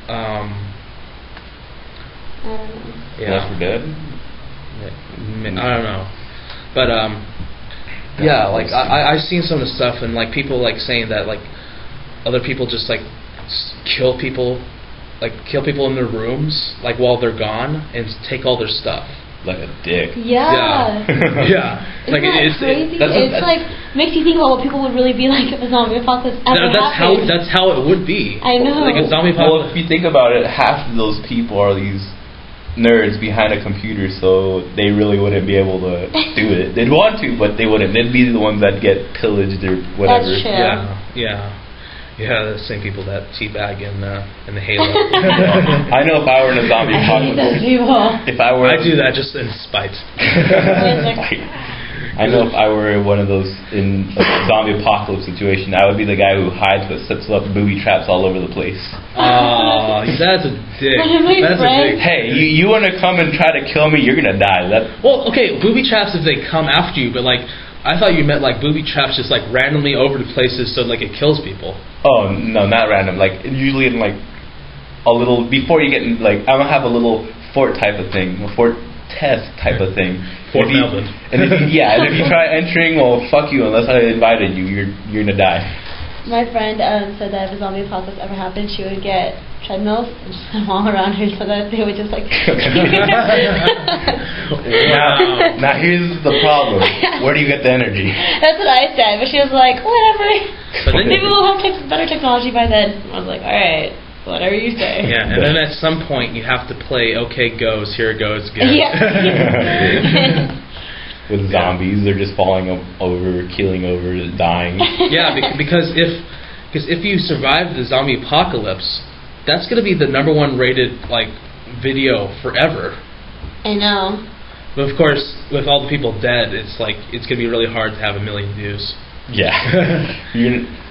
[SPEAKER 2] I don't know.
[SPEAKER 1] Yeah.
[SPEAKER 3] Left 4 Dead?
[SPEAKER 1] I don't know, but yeah, like I've seen some of the stuff and like people like saying that like other people just like kill people in their rooms like while they're gone and take all their stuff.
[SPEAKER 3] Like a dick.
[SPEAKER 2] Yeah.
[SPEAKER 1] Yeah.
[SPEAKER 2] Isn't that crazy? It's like makes you think about what people would really be like if a zombie apocalypse ever happened.
[SPEAKER 1] That's how it would be.
[SPEAKER 2] I know.
[SPEAKER 1] Like a zombie
[SPEAKER 3] Well,
[SPEAKER 1] apocalypse.
[SPEAKER 3] if you think about it, half of those people are these nerds behind a computer, so they really wouldn't be able to do it. They'd want to, but they wouldn't. They'd be the ones that get pillaged or whatever.
[SPEAKER 2] That's true.
[SPEAKER 1] Yeah, the same people that teabag in the Halo.
[SPEAKER 3] I know if I were in a zombie
[SPEAKER 2] I hate those
[SPEAKER 3] apocalypse,
[SPEAKER 2] people.
[SPEAKER 3] if I were,
[SPEAKER 1] I do that just in spite.
[SPEAKER 3] I know if I were one of those in a zombie apocalypse situation, I would be the guy who hides but sets up booby traps all over the place.
[SPEAKER 1] Oh, that's a dick. That's a dick.
[SPEAKER 3] Hey, you want to come and try to kill me? You're gonna die.
[SPEAKER 1] Well, okay, booby traps if they come after you, but like I thought you meant like booby traps just like randomly over to places so like it kills people.
[SPEAKER 3] Oh no, not random. Like usually in like a little before you get in, like I'm gonna have a little fort type of thing, a fort test type of thing.
[SPEAKER 1] Fort Melvin.
[SPEAKER 3] And if you try entering, well, fuck you. Unless I invited you, you're gonna die.
[SPEAKER 2] My friend said that if a zombie apocalypse ever happened, she would get treadmills and just put them all around her so that they would just like.
[SPEAKER 3] Now here's the problem. Where do you get the energy?
[SPEAKER 2] That's what I said, but she was like, whatever.
[SPEAKER 1] But then
[SPEAKER 2] Maybe we'll have better technology by then. I was like, all right, whatever you say.
[SPEAKER 1] Yeah, and then at some point you have to play "Okay Goes, Here Goes Good."
[SPEAKER 2] Yeah.
[SPEAKER 3] With zombies, they're just falling over, keeling over, dying.
[SPEAKER 1] Yeah, because if you survive the zombie apocalypse, that's going to be the #1 rated like video forever.
[SPEAKER 2] I know.
[SPEAKER 1] But of course, with all the people dead, it's going to be really hard to have 1 million views.
[SPEAKER 3] Yeah.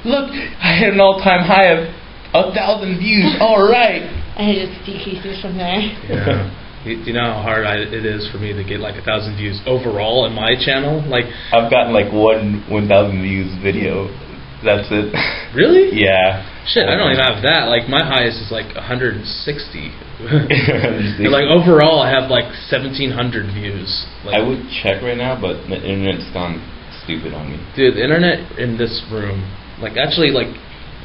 [SPEAKER 3] Look, I hit an all-time high of 1,000 views. All right.
[SPEAKER 2] And it just decreases from there.
[SPEAKER 1] Yeah. You know how hard it is for me to get like 1,000 views overall in my channel. Like
[SPEAKER 3] I've gotten like 1,000 views video. That's it.
[SPEAKER 1] Really?
[SPEAKER 3] Yeah.
[SPEAKER 1] Shit, I don't even have that. Like my highest is like 160. And like overall, I have like 1,700 views. Like,
[SPEAKER 3] I would check right now, but the internet's gone stupid on me.
[SPEAKER 1] Dude, the internet in this room, like actually like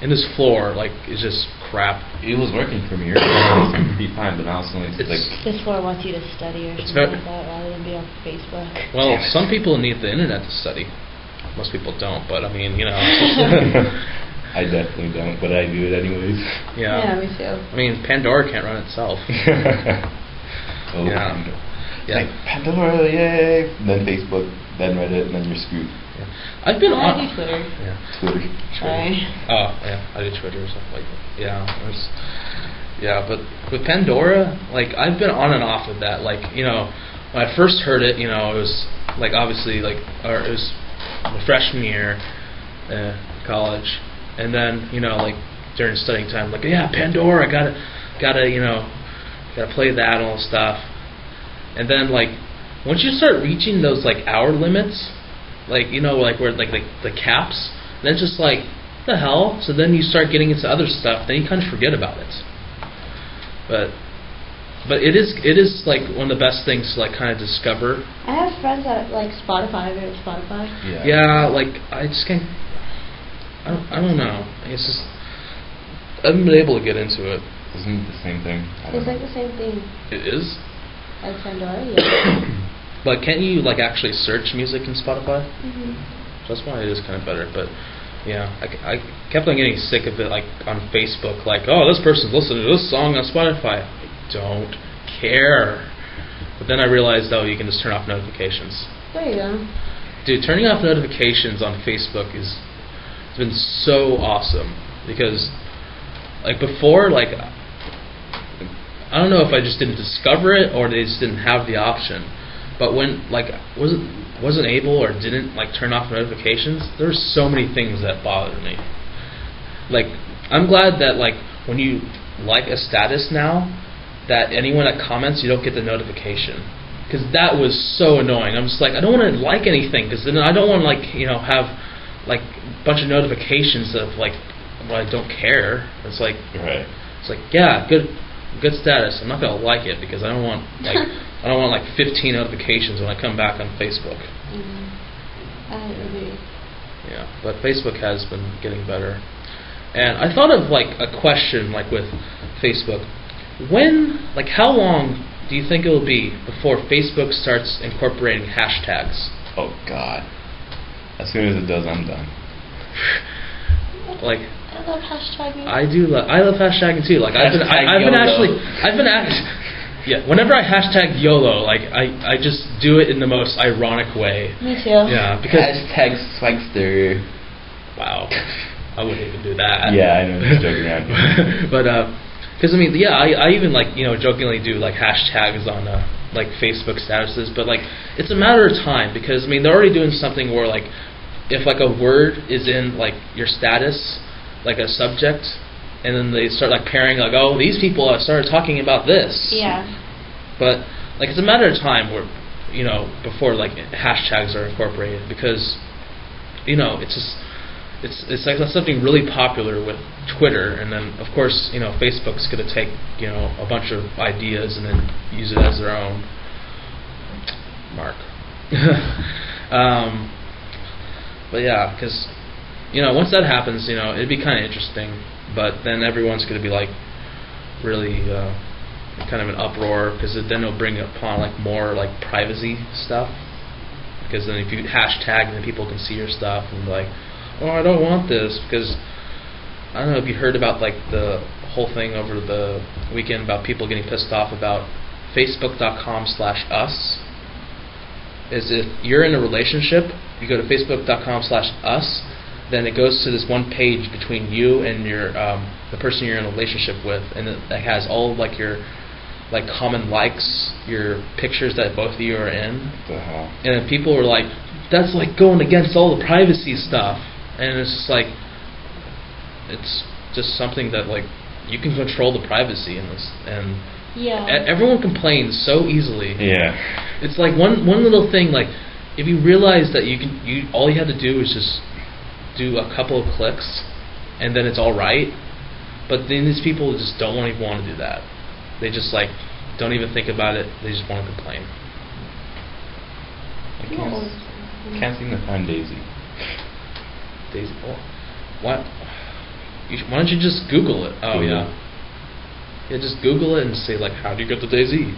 [SPEAKER 1] in this floor, like is just crap.
[SPEAKER 3] It was working for me. It was pretty fine, but now it's only like.
[SPEAKER 2] This floor wants you to study or something like that rather than be on Facebook.
[SPEAKER 1] Well, some people need the internet to study. Most people don't, but I mean, you know.
[SPEAKER 3] I definitely don't, but I do it anyways.
[SPEAKER 2] Yeah, me too.
[SPEAKER 1] I mean, Pandora can't run itself.
[SPEAKER 3] Oh,
[SPEAKER 1] yeah. Yeah.
[SPEAKER 3] Like Pandora, yay! Then Facebook, then Reddit, and then you're screwed.
[SPEAKER 1] Yeah. I've been
[SPEAKER 2] I
[SPEAKER 1] on
[SPEAKER 2] do Twitter.
[SPEAKER 3] Twitter.
[SPEAKER 2] Sorry.
[SPEAKER 1] Oh yeah, I do Twitter or something like that. Yeah, but with Pandora, like I've been on and off with that. Like you know, when I first heard it, you know, it was like obviously like it was my freshman year, college, and then you know like during studying time, like yeah, Pandora, gotta you know, gotta play that and all stuff, and then like once you start reaching those like hour limits. Like you know, like where like the caps. Then it's just like the hell. So then you start getting into other stuff. Then you kind of forget about it. But it is like one of the best things to like kind of discover.
[SPEAKER 2] I have friends that like Spotify. Have you heard of Spotify?
[SPEAKER 1] Yeah, like I just can't. I don't know. It's just I haven't been able to get into it.
[SPEAKER 3] Isn't it the same thing?
[SPEAKER 2] It's like the same thing.
[SPEAKER 1] It is.
[SPEAKER 2] As Pandora, yeah.
[SPEAKER 1] But can't you like actually search music in Spotify?
[SPEAKER 2] Mm-hmm.
[SPEAKER 1] So that's why it is kind of better. But Yeah, I kept on getting sick of it, like on Facebook, like, oh, this person's listening to this song on Spotify. I don't care. But then I realized, oh, you can just turn off notifications.
[SPEAKER 2] There you go.
[SPEAKER 1] Dude, turning off notifications on Facebook has been so awesome, because like before, like I don't know if I just didn't discover it or they just didn't have the option. But when like wasn't able or didn't like turn off notifications, there were so many things that bothered me. Like I'm glad that like when you like a status now, that anyone that comments, you don't get the notification, because that was so annoying. I'm just like, I don't want to like anything, because then I don't want to like have like a bunch of notifications of like when I don't care. It's like yeah, good status. I'm not gonna like it because I don't want like 15 notifications when I come back on Facebook.
[SPEAKER 2] I agree.
[SPEAKER 1] Yeah, but Facebook has been getting better. And I thought of like a question like with Facebook. How long do you think it will be before Facebook starts incorporating hashtags?
[SPEAKER 3] Oh God! As soon as it does, I'm done.
[SPEAKER 2] Like I love hashtagging.
[SPEAKER 1] I love hashtagging too. Like I've been yeah. Whenever I hashtag YOLO, like I just do it in the most ironic way.
[SPEAKER 2] Me too.
[SPEAKER 1] Yeah, because
[SPEAKER 3] hashtag Swagster.
[SPEAKER 1] Wow, I wouldn't even do that.
[SPEAKER 3] Yeah, I know. Just joking around.
[SPEAKER 1] But because I mean, yeah, I even like jokingly do like hashtags on like Facebook statuses, but like it's a matter of time, because I mean they're already doing something where like if like a word is in like your status, like a subject, and then they start like pairing like, oh, these people have started talking about this.
[SPEAKER 2] Yeah. But
[SPEAKER 1] like it's a matter of time where before like hashtags are incorporated, because it's just it's like that's something really popular with Twitter, and then of course Facebook's going to take a bunch of ideas and then use it as their own. Mark. But yeah, because once that happens, it'd be kind of interesting. But then everyone's going to be like really kind of an uproar, because then it'll bring upon like more like privacy stuff. Because then if you hashtag, then people can see your stuff and be like, oh, I don't want this, because I don't know if you heard about like the whole thing over the weekend about people getting pissed off about Facebook.com/us. Is if you're in a relationship, you go to Facebook.com/us, then it goes to this one page between you and your the person you're in a relationship with, and it has all like your like common likes, your pictures that both of you are in.
[SPEAKER 3] Uh-huh.
[SPEAKER 1] And then people were like, that's like going against all the privacy stuff. And it's just like, it's just something that like you can control the privacy in this, and everyone complains so easily.
[SPEAKER 3] Yeah,
[SPEAKER 1] it's like one little thing. Like if you realize that all you have to do is just do a couple of clicks, and then it's all right. But then these people just don't even want to do that. They just like don't even think about it. They just want to complain.
[SPEAKER 3] I can't seem to find Daisy.
[SPEAKER 1] Daisy, what? Why don't you just Google it? Oh
[SPEAKER 3] Google.
[SPEAKER 1] Yeah, just Google it and say like, how do you get the Daisy?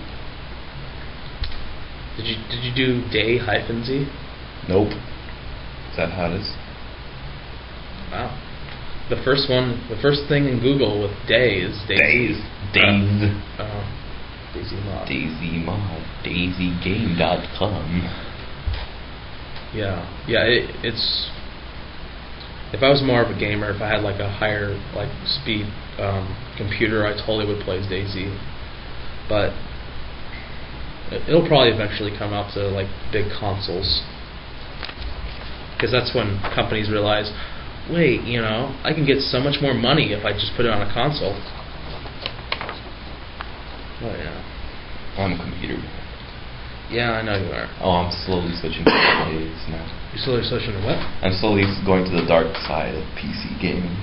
[SPEAKER 1] Did you do Day-Z?
[SPEAKER 3] Nope. Is that how it is?
[SPEAKER 1] Wow. The first thing in Google with Day is Daisy.
[SPEAKER 3] Days.
[SPEAKER 1] Daisy Mod.
[SPEAKER 3] Daisy Mod. DaisyGame.com.
[SPEAKER 1] Yeah. It's. If I was more of a gamer, if I had like a higher like speed computer, I totally would play as Daisy. But it'll probably eventually come out to like big consoles, because that's when companies realize, wait, I can get so much more money if I just put it on a console. Oh yeah.
[SPEAKER 3] I'm a computer.
[SPEAKER 1] Yeah, I know you are.
[SPEAKER 3] Oh, I'm slowly switching to PCs now.
[SPEAKER 1] You're slowly switching to what?
[SPEAKER 3] I'm slowly going to the dark side of PC gaming.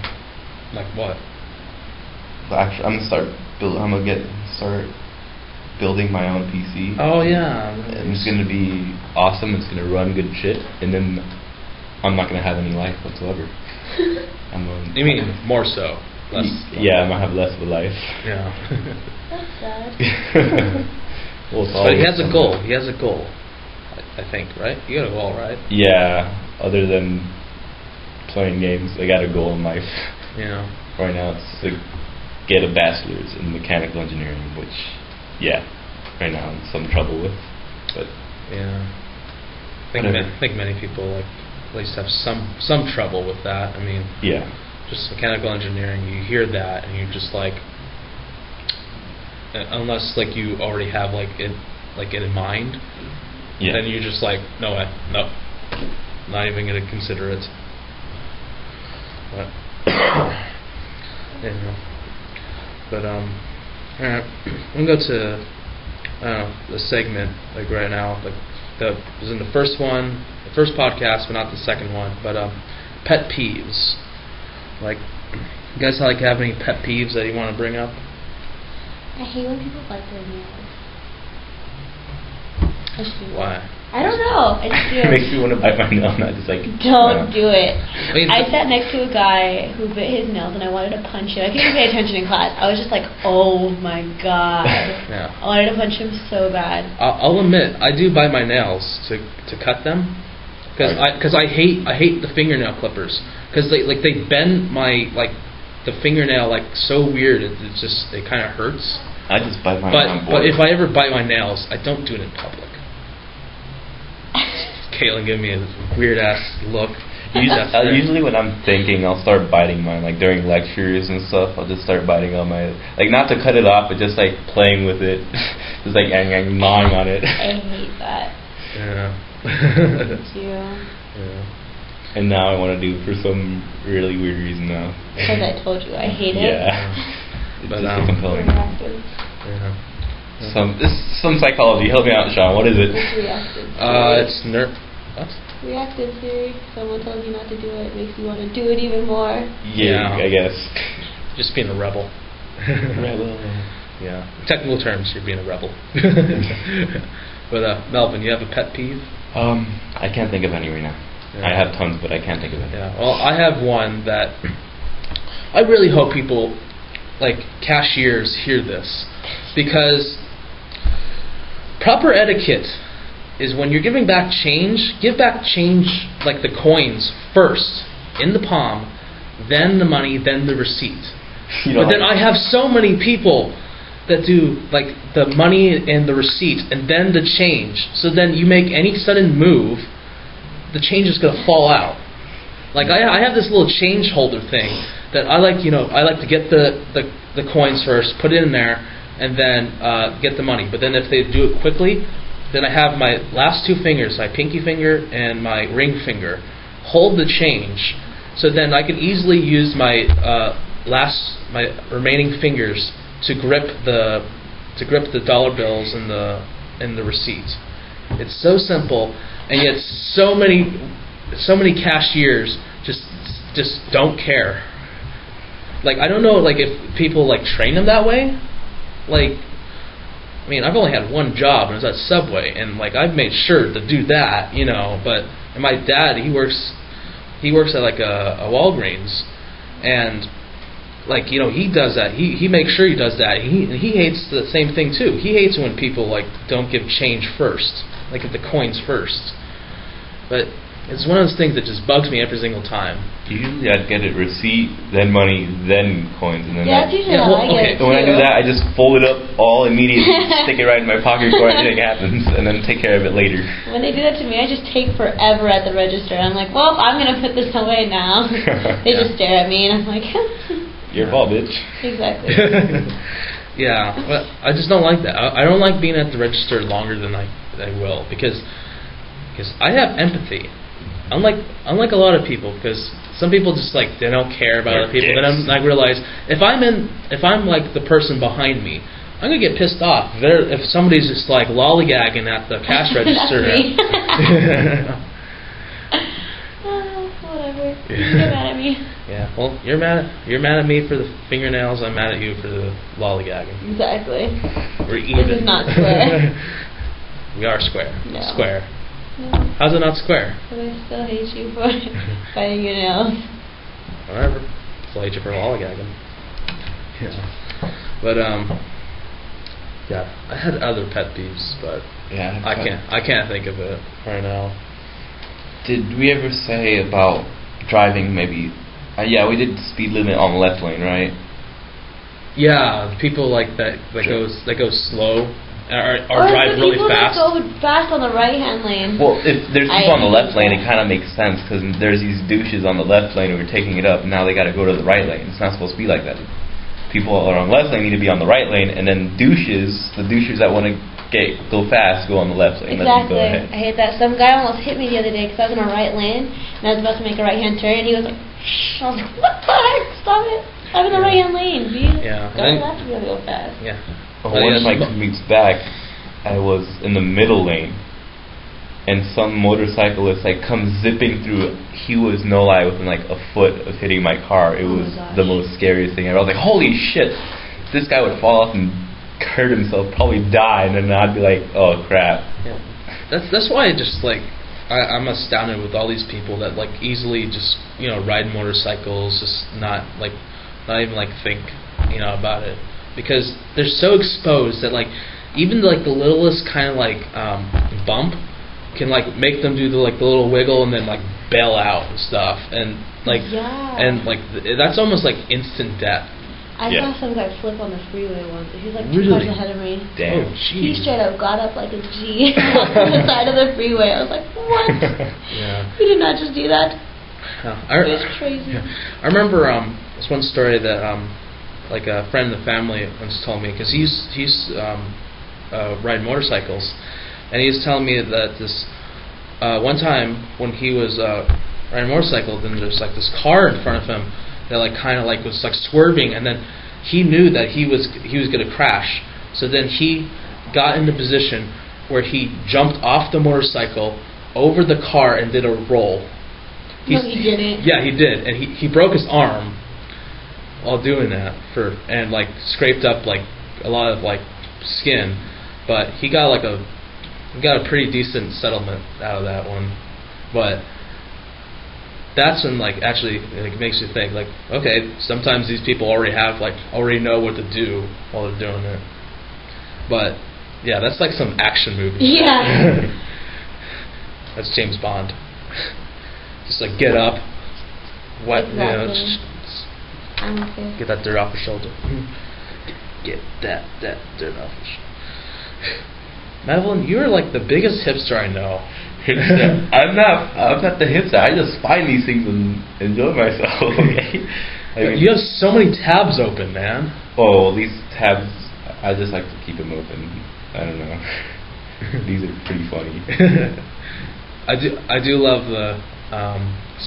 [SPEAKER 1] Like what?
[SPEAKER 3] But actually, I'm gonna start building my own PC.
[SPEAKER 1] Oh yeah.
[SPEAKER 3] And it's gonna be awesome. It's gonna run good shit, and then I'm not gonna have any life whatsoever.
[SPEAKER 1] You mean more so? Less.
[SPEAKER 3] Yeah, I'm gonna have less of a life.
[SPEAKER 1] Yeah.
[SPEAKER 2] That's sad.
[SPEAKER 3] Well,
[SPEAKER 1] but he has a goal. He has a goal, I think, right? You got a goal, right?
[SPEAKER 3] Yeah. Other than fun games. I got a goal in life.
[SPEAKER 1] Yeah.
[SPEAKER 3] Right now, it's to get a bachelor's in mechanical engineering, which, right now I'm in some trouble with. But
[SPEAKER 1] yeah, I think many people like at least have some trouble with that. I mean, just mechanical engineering. You hear that and you're just like, unless like you already have it in mind, then you're just like, no, not even gonna consider it. But but alright, I'm gonna go to the segment like right now. Like it was in the first podcast, but not the second one. But pet peeves. Like, you guys have any pet peeves that you want to bring up?
[SPEAKER 2] I hate when people bite their nails.
[SPEAKER 1] Why?
[SPEAKER 2] I don't know. I just do.
[SPEAKER 3] It makes me want to bite my nail, not just like...
[SPEAKER 2] Don't do it.
[SPEAKER 1] I
[SPEAKER 2] sat next to a guy who bit his nails and I wanted to punch him. I couldn't pay attention in class. I was just like, oh my god.
[SPEAKER 1] Yeah.
[SPEAKER 2] I wanted to punch him so bad.
[SPEAKER 1] I'll admit, I do bite my nails to cut them. Because I hate the fingernail clippers. Because they bend the fingernail so weird, it kind of hurts.
[SPEAKER 3] I just bite my nails.
[SPEAKER 1] But if I ever bite my nails, I don't do it in public. Caitlin gave me a weird ass look.
[SPEAKER 3] Usually when I'm thinking, I'll start biting mine, like during lectures and stuff. I'll just start biting on my, not to cut it off, but just playing with it, just gnawing on it.
[SPEAKER 2] I hate that.
[SPEAKER 1] Yeah.
[SPEAKER 2] Me too.
[SPEAKER 1] Yeah.
[SPEAKER 3] And now I want to do it for some really weird reason now.
[SPEAKER 2] Because I told you I hate it.
[SPEAKER 3] Yeah.
[SPEAKER 1] But
[SPEAKER 3] just compelling.
[SPEAKER 1] Yeah.
[SPEAKER 3] Some psychology. Help me out, Sean. What is it?
[SPEAKER 2] Reactive theory.
[SPEAKER 1] It's what?
[SPEAKER 2] Reactive theory. Someone tells you not to do it, makes you want to do it even more.
[SPEAKER 3] Yeah, I guess.
[SPEAKER 1] Just being a rebel.
[SPEAKER 3] Rebel.
[SPEAKER 1] Yeah. Technical terms, you're being a rebel. But Melvin, you have a pet peeve?
[SPEAKER 3] I can't think of any right now. Yeah. I have tons, but I can't think of any.
[SPEAKER 1] Yeah. Well, I have one that I really hope people, cashiers, hear this, because proper etiquette is when you're giving back change, give back change the coins first in the palm, then the money, then the receipt. But then I have so many people that do the money and the receipt and then the change. So then you make any sudden move, the change is going to fall out. I have this little change holder thing that I like to get the coins first, put it in there, and then get the money. But then if they do it quickly, then I have my last two fingers, my pinky finger and my ring finger, hold the change. So then I can easily use my remaining fingers to grip the dollar bills and the receipt. It's so simple, and yet so many cashiers just don't care. I don't know if people train them that way. I mean, I've only had one job, and it was at Subway, and I've made sure to do that, But my dad, he works at a Walgreens, and he does that. He makes sure he does that. He hates the same thing too. He hates when people don't give change first, get the coins first. But it's one of those things that just bugs me every single time.
[SPEAKER 3] Usually I'd get it receipt, then money, then coins, and then
[SPEAKER 2] that's usually how I get it.
[SPEAKER 3] So when I do that, I just fold it up all immediately, stick it right in my pocket before anything happens, and then take care of it later. When
[SPEAKER 2] they do that to me, I just take forever at the register. I'm like, well, I'm going to put this away now. They just stare at me, and I'm like...
[SPEAKER 3] Your fault, bitch.
[SPEAKER 2] Exactly.
[SPEAKER 1] Yeah, but I just don't like that. I don't like being at the register longer than I will, because I have empathy. Unlike a lot of people, because some people just they don't care about other people. Then I realize if I'm the person behind me, I'm gonna get pissed off if somebody's just lollygagging at the cash register.
[SPEAKER 2] Whatever. You get mad at me.
[SPEAKER 1] Yeah. Well, you're mad at me for the fingernails. I'm mad at you for the lollygagging.
[SPEAKER 2] Exactly.
[SPEAKER 1] We're even.
[SPEAKER 2] This is not square.
[SPEAKER 1] We are square.
[SPEAKER 2] No.
[SPEAKER 1] Square.
[SPEAKER 2] No.
[SPEAKER 1] How's it not square?
[SPEAKER 2] But I still hate you for biting your nails.
[SPEAKER 1] Whatever. Still hate you for lollygagging. Yeah. But yeah, I had other pet peeves, but
[SPEAKER 3] yeah,
[SPEAKER 1] I can't think of it right now.
[SPEAKER 3] Did we ever say about driving, maybe. Yeah, we did speed limit on the left lane, right?
[SPEAKER 1] Yeah, people like that go slow or
[SPEAKER 2] Or
[SPEAKER 1] drive
[SPEAKER 2] the
[SPEAKER 1] really
[SPEAKER 2] people
[SPEAKER 1] fast.
[SPEAKER 2] that go fast on the right-hand lane.
[SPEAKER 3] Well, if there's
[SPEAKER 2] I
[SPEAKER 3] people on the
[SPEAKER 2] hate
[SPEAKER 3] left lane,
[SPEAKER 2] that.
[SPEAKER 3] it kind of makes sense because there's these douches on the left lane who are taking it up. And now they got to go to the right lane. It's not supposed to be like that. People who are on the left lane need to be on the right lane, and then the douches that want to go fast, go on the left lane. Let them
[SPEAKER 2] Exactly.
[SPEAKER 3] go ahead.
[SPEAKER 2] I hate that. Some guy almost hit me the other day because I was in a right lane and I was about to make a right-hand turn, and he was like, "Shh!" I was like, "What the heck? Stop it! I'm in the
[SPEAKER 1] Yeah.
[SPEAKER 2] right-hand lane. You
[SPEAKER 1] Yeah.
[SPEAKER 2] don't have to be able to go fast."
[SPEAKER 1] Yeah.
[SPEAKER 3] One of my commutes back, I was in the middle lane, and some motorcyclist comes zipping through. He was, no lie, within like a foot of hitting my car. It
[SPEAKER 2] Oh my
[SPEAKER 3] was
[SPEAKER 2] gosh.
[SPEAKER 3] the most scariest thing ever. I was like, holy shit! This guy would fall off and hurt himself, probably die, and then I'd be like, oh crap.
[SPEAKER 1] Yeah. That's why I just I'm astounded with all these people that easily just ride motorcycles, just not even think about it, because they're so exposed that even the littlest kind of bump can make them do the little wiggle and then bail out and stuff, and
[SPEAKER 2] Yeah.
[SPEAKER 1] and that's almost instant death.
[SPEAKER 2] I
[SPEAKER 3] Yeah.
[SPEAKER 2] saw some guy flip on the freeway once. He was 2
[SPEAKER 1] Really?
[SPEAKER 2] cars ahead of me.
[SPEAKER 3] Damn.
[SPEAKER 1] Oh,
[SPEAKER 2] He
[SPEAKER 1] jeez.
[SPEAKER 2] straight up got up like a G on the side of the freeway. I was like, what?
[SPEAKER 1] Yeah.
[SPEAKER 2] You did not just do that.
[SPEAKER 1] Yeah.
[SPEAKER 2] It was crazy.
[SPEAKER 1] Yeah. I remember this one story that a friend in the family once told me, because he used to ride motorcycles, and he was telling me that this one time when he was riding a motorcycle, then there's this car in front of him that was swerving, and then he knew that he was going to crash. So then he got into position where he jumped off the motorcycle over the car and did a roll.
[SPEAKER 2] No, he didn't.
[SPEAKER 1] Yeah, he did, and he broke his arm while doing that and scraped up a lot of skin, but he got a pretty decent settlement out of that one. But that's when actually it makes you think okay, sometimes these people already know what to do while they're doing it. But yeah, that's some action movie.
[SPEAKER 2] Yeah.
[SPEAKER 1] That's James Bond. Just get up,
[SPEAKER 2] Exactly. I'm okay.
[SPEAKER 1] get that dirt off your shoulder. Get that dirt off your shoulder. Madeline, you're the biggest hipster I know.
[SPEAKER 3] I'm not the hipster. I just find these things and enjoy myself. Okay?
[SPEAKER 1] You have so many tabs open, man.
[SPEAKER 3] Oh, these tabs, I just like to keep them open. I don't know. These are pretty funny.
[SPEAKER 1] I do love the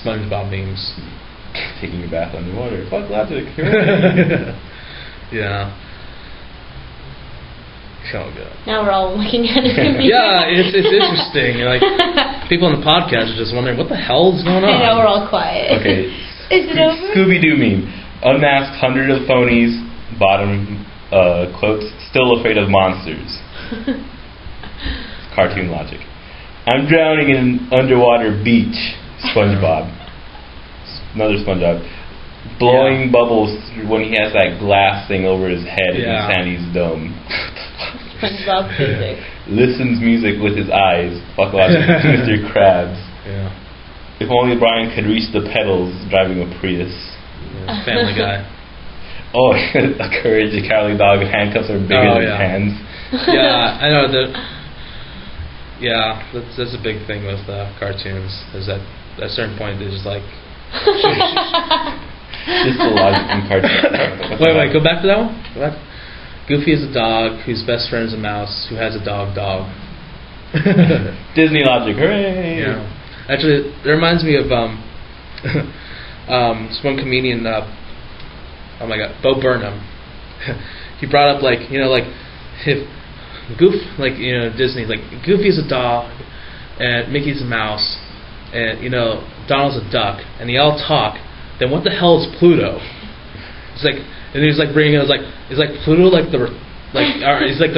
[SPEAKER 1] SpongeBob memes.
[SPEAKER 3] Taking a bath underwater. Fuck logic.
[SPEAKER 1] Yeah. So good.
[SPEAKER 2] Now we're all looking at it.
[SPEAKER 1] Yeah, it's interesting. People on the podcast are just wondering what the hell is going on.
[SPEAKER 2] I know, we're all quiet.
[SPEAKER 3] Okay.
[SPEAKER 2] Is it over?
[SPEAKER 3] Scooby-Doo meme. Unmasked hundred of phonies. Bottom quotes. Still afraid of monsters. Cartoon logic. I'm drowning in an underwater beach. SpongeBob. Another SpongeBob. Blowing bubbles when he has that glass thing over his head in Sandy's dome.
[SPEAKER 2] SpongeBob physics.
[SPEAKER 3] Listens music with his eyes. Fuck logic. Mr. Krabs.
[SPEAKER 1] Yeah.
[SPEAKER 3] If only Brian could reach the pedals driving a Prius.
[SPEAKER 1] Yeah. Family Guy.
[SPEAKER 3] Oh, a Courage the Cowardly Dog handcuffs are bigger than his hands.
[SPEAKER 1] Yeah, I know that. Yeah, that's a big thing with cartoons. Is that at a certain point they're just
[SPEAKER 3] Just the logic in cartoons.
[SPEAKER 1] Wait, go back to that one. Go back. Goofy is a dog whose best friend is a mouse who has a dog.
[SPEAKER 3] Disney logic, hooray!
[SPEAKER 1] Yeah. Actually, it reminds me of this one comedian. Oh my God, Bo Burnham. He brought up if Disney Goofy's a dog and Mickey's a mouse and Donald's a duck and they all talk. Then what the hell is Pluto? It's and he's bringing it. Is Pluto he's the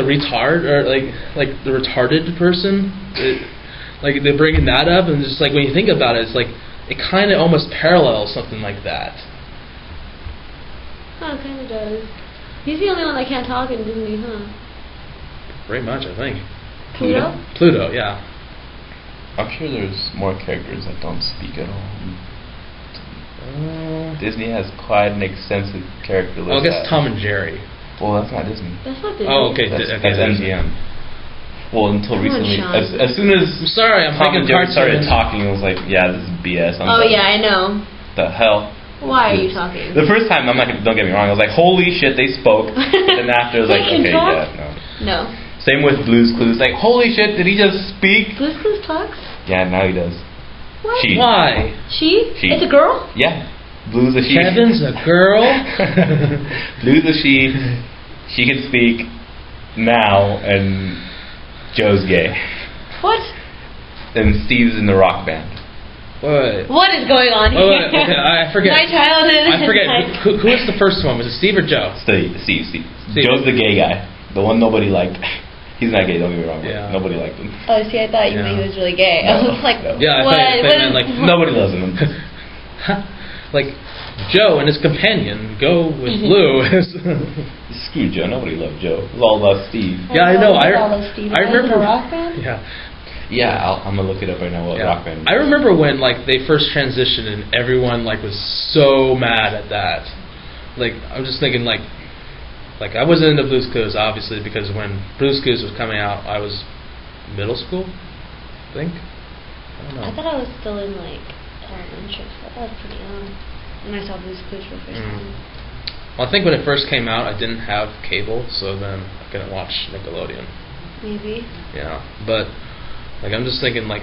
[SPEAKER 1] retard or the retarded person? They're bringing that up, and just when you think about it, it's it kind of almost parallels something like that.
[SPEAKER 2] Oh, it kind of does. He's the only one that can't talk in Disney, huh?
[SPEAKER 1] Very much, I think.
[SPEAKER 2] Pluto?
[SPEAKER 1] Pluto, yeah.
[SPEAKER 3] I'm sure there's more characters that don't speak at all. Disney has quite an extensive character list.
[SPEAKER 1] I guess Tom and Jerry.
[SPEAKER 3] Well, that's not Disney.
[SPEAKER 2] That's not Disney.
[SPEAKER 1] Oh, okay.
[SPEAKER 3] That's
[SPEAKER 1] Disney.
[SPEAKER 3] MGM. Well, until
[SPEAKER 2] Come on,
[SPEAKER 3] recently,
[SPEAKER 2] Sean.
[SPEAKER 3] as soon as
[SPEAKER 1] I'm sorry, I'm
[SPEAKER 3] Tom and
[SPEAKER 1] thinking
[SPEAKER 3] Jerry started
[SPEAKER 1] cartoons.
[SPEAKER 3] talking, I was like, yeah, this is BS. I'm
[SPEAKER 2] Oh
[SPEAKER 3] done.
[SPEAKER 2] yeah, I know.
[SPEAKER 3] The hell.
[SPEAKER 2] Why are you talking?
[SPEAKER 3] The first time, don't get me wrong, I was like, holy shit, they spoke. But then after, I was like,
[SPEAKER 2] They can
[SPEAKER 3] okay,
[SPEAKER 2] talk?
[SPEAKER 3] yeah, no.
[SPEAKER 2] No.
[SPEAKER 3] Same with Blue's Clues. Like, holy shit, did he just speak?
[SPEAKER 2] Blue's Clues talks?
[SPEAKER 3] Yeah, now he does.
[SPEAKER 2] What?
[SPEAKER 3] She.
[SPEAKER 1] Why?
[SPEAKER 2] She?
[SPEAKER 3] She.
[SPEAKER 2] It's a girl?
[SPEAKER 3] Yeah. Blue's a she.
[SPEAKER 1] Kevin's a girl.
[SPEAKER 3] Blue's a she. She can speak now, and Joe's gay.
[SPEAKER 2] What?
[SPEAKER 3] And Steve's in the rock band.
[SPEAKER 1] Wait.
[SPEAKER 2] What is going on
[SPEAKER 1] Oh,
[SPEAKER 2] here?
[SPEAKER 1] wait, okay, I forget.
[SPEAKER 2] My childhood.
[SPEAKER 1] I forget.
[SPEAKER 2] is
[SPEAKER 1] Who was the first one? Was it Steve or Joe?
[SPEAKER 3] Steve.
[SPEAKER 1] Steve.
[SPEAKER 3] Joe's the gay guy. The one nobody liked. He's not gay, don't get me wrong.
[SPEAKER 1] Yeah.
[SPEAKER 3] Nobody liked him.
[SPEAKER 2] Oh, see, I thought you meant he was really gay. I was like,
[SPEAKER 3] No.
[SPEAKER 1] Yeah, I
[SPEAKER 2] what?
[SPEAKER 1] thought you
[SPEAKER 2] What
[SPEAKER 1] meant,
[SPEAKER 2] is-
[SPEAKER 1] like,
[SPEAKER 3] Nobody loves him.
[SPEAKER 1] Like Joe and his companion go with Blue.
[SPEAKER 3] Screw Joe. Nobody loved Joe. It was all about Steve.
[SPEAKER 1] Yeah, I know. I
[SPEAKER 2] In
[SPEAKER 1] remember.
[SPEAKER 2] a rock band?
[SPEAKER 1] Yeah.
[SPEAKER 3] Yeah, I'm gonna look it up right now. What
[SPEAKER 1] Yeah.
[SPEAKER 3] rock band?
[SPEAKER 1] I remember when like they first transitioned and everyone like was so mad at that. Like I'm just thinking like I wasn't into Blue's Clues obviously because when Blue's Clues was coming out I was middle school, I think. I don't know.
[SPEAKER 2] I thought I was still in like elementary, so that was pretty young when I saw Blue's Clues for the first time.
[SPEAKER 1] Well, I think when it first came out I didn't have cable, so then I couldn't watch Nickelodeon.
[SPEAKER 2] Maybe.
[SPEAKER 1] Yeah, but like I'm just thinking like,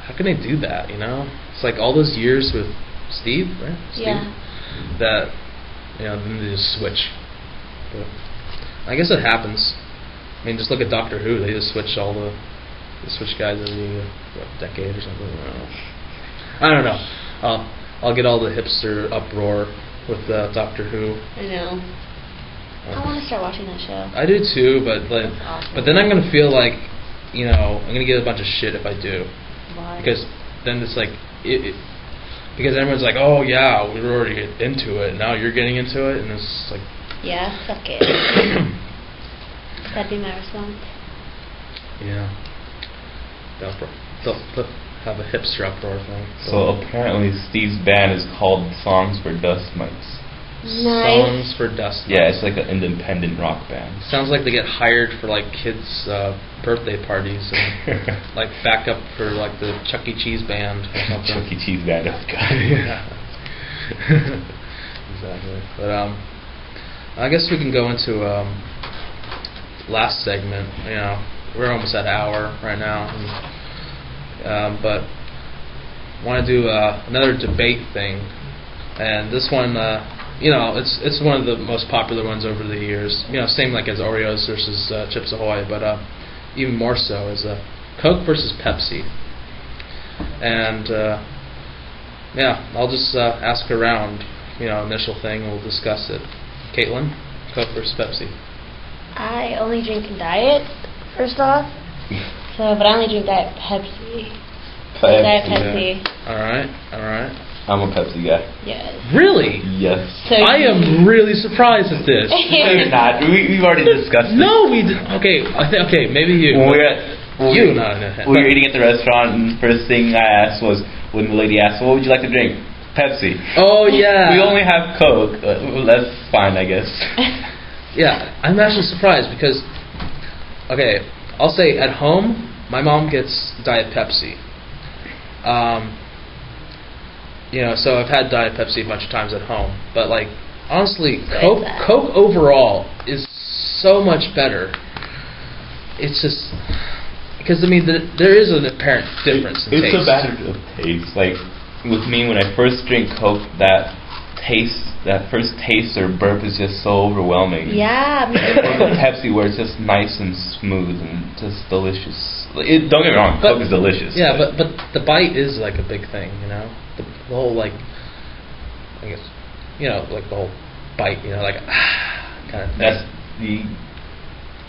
[SPEAKER 1] how can they do that? You know, it's like all those years with Steve, right? Steve,
[SPEAKER 2] Yeah.
[SPEAKER 1] that then they just switch. But I guess it happens. I mean, just look at Doctor Who. They just switch guys every decade or something. I don't know. I'll get all the hipster uproar with Doctor Who.
[SPEAKER 2] I know. I want to start watching that show.
[SPEAKER 1] I do too, but
[SPEAKER 2] That's awesome.
[SPEAKER 1] but then I'm gonna feel like I'm gonna get a bunch of shit if I do,
[SPEAKER 2] Why?
[SPEAKER 1] because then it's like because everyone's like, oh yeah, we were already into it, now you're getting into it, and it's like
[SPEAKER 2] Yeah, suck it. That'd be my response.
[SPEAKER 1] they'll have a hipster uproar thing.
[SPEAKER 3] So apparently Steve's band is called Songs for Dust Mites.
[SPEAKER 2] Nice.
[SPEAKER 1] Songs for Dust.
[SPEAKER 3] Yeah, it's like an independent rock band.
[SPEAKER 1] Sounds like they get hired for like kids' birthday parties and like backup for like the Chuck E. Cheese band or something.
[SPEAKER 3] Chuck E. Cheese band. That's good.
[SPEAKER 1] Yeah. Exactly. But I guess we can go into last segment. We're almost at an hour right now, but want to do another debate thing, and this one. It's one of the most popular ones over the years. Same like as Oreos versus Chips Ahoy, but even more so is Coke versus Pepsi. And I'll just ask around. Initial thing. We'll discuss it. Caitlin, Coke versus Pepsi.
[SPEAKER 2] I only drink Diet, first off. But I only drink Diet Pepsi. Diet Pepsi.
[SPEAKER 1] All right.
[SPEAKER 3] I'm a Pepsi guy.
[SPEAKER 2] Yes.
[SPEAKER 1] Really?
[SPEAKER 3] Yes.
[SPEAKER 2] So
[SPEAKER 1] I am really surprised at this.
[SPEAKER 3] No, you're not. We've already discussed this.
[SPEAKER 1] No, we did. Okay, maybe you.
[SPEAKER 3] When we were eating at the restaurant, and the first thing I asked was when the lady asked, "What would you like to drink?" Pepsi.
[SPEAKER 1] Oh yeah.
[SPEAKER 3] We only have Coke. That's fine, I guess.
[SPEAKER 1] Yeah, I'm actually surprised because, I'll say at home, my mom gets Diet Pepsi. So I've had Diet Pepsi a bunch of times at home, but like honestly, Coke overall is so much better. It's just because there is an apparent difference in taste.
[SPEAKER 3] It's a matter of taste. Like with me, when I first drink Coke, that first taste or burp is just so overwhelming.
[SPEAKER 2] Yeah.
[SPEAKER 3] And with Pepsi, where it's just nice and smooth and just delicious. Don't get me wrong, Coke is delicious.
[SPEAKER 1] Yeah, but the bite is like a big thing, The whole like, I guess, like the whole bite, like kind of thing.
[SPEAKER 3] That's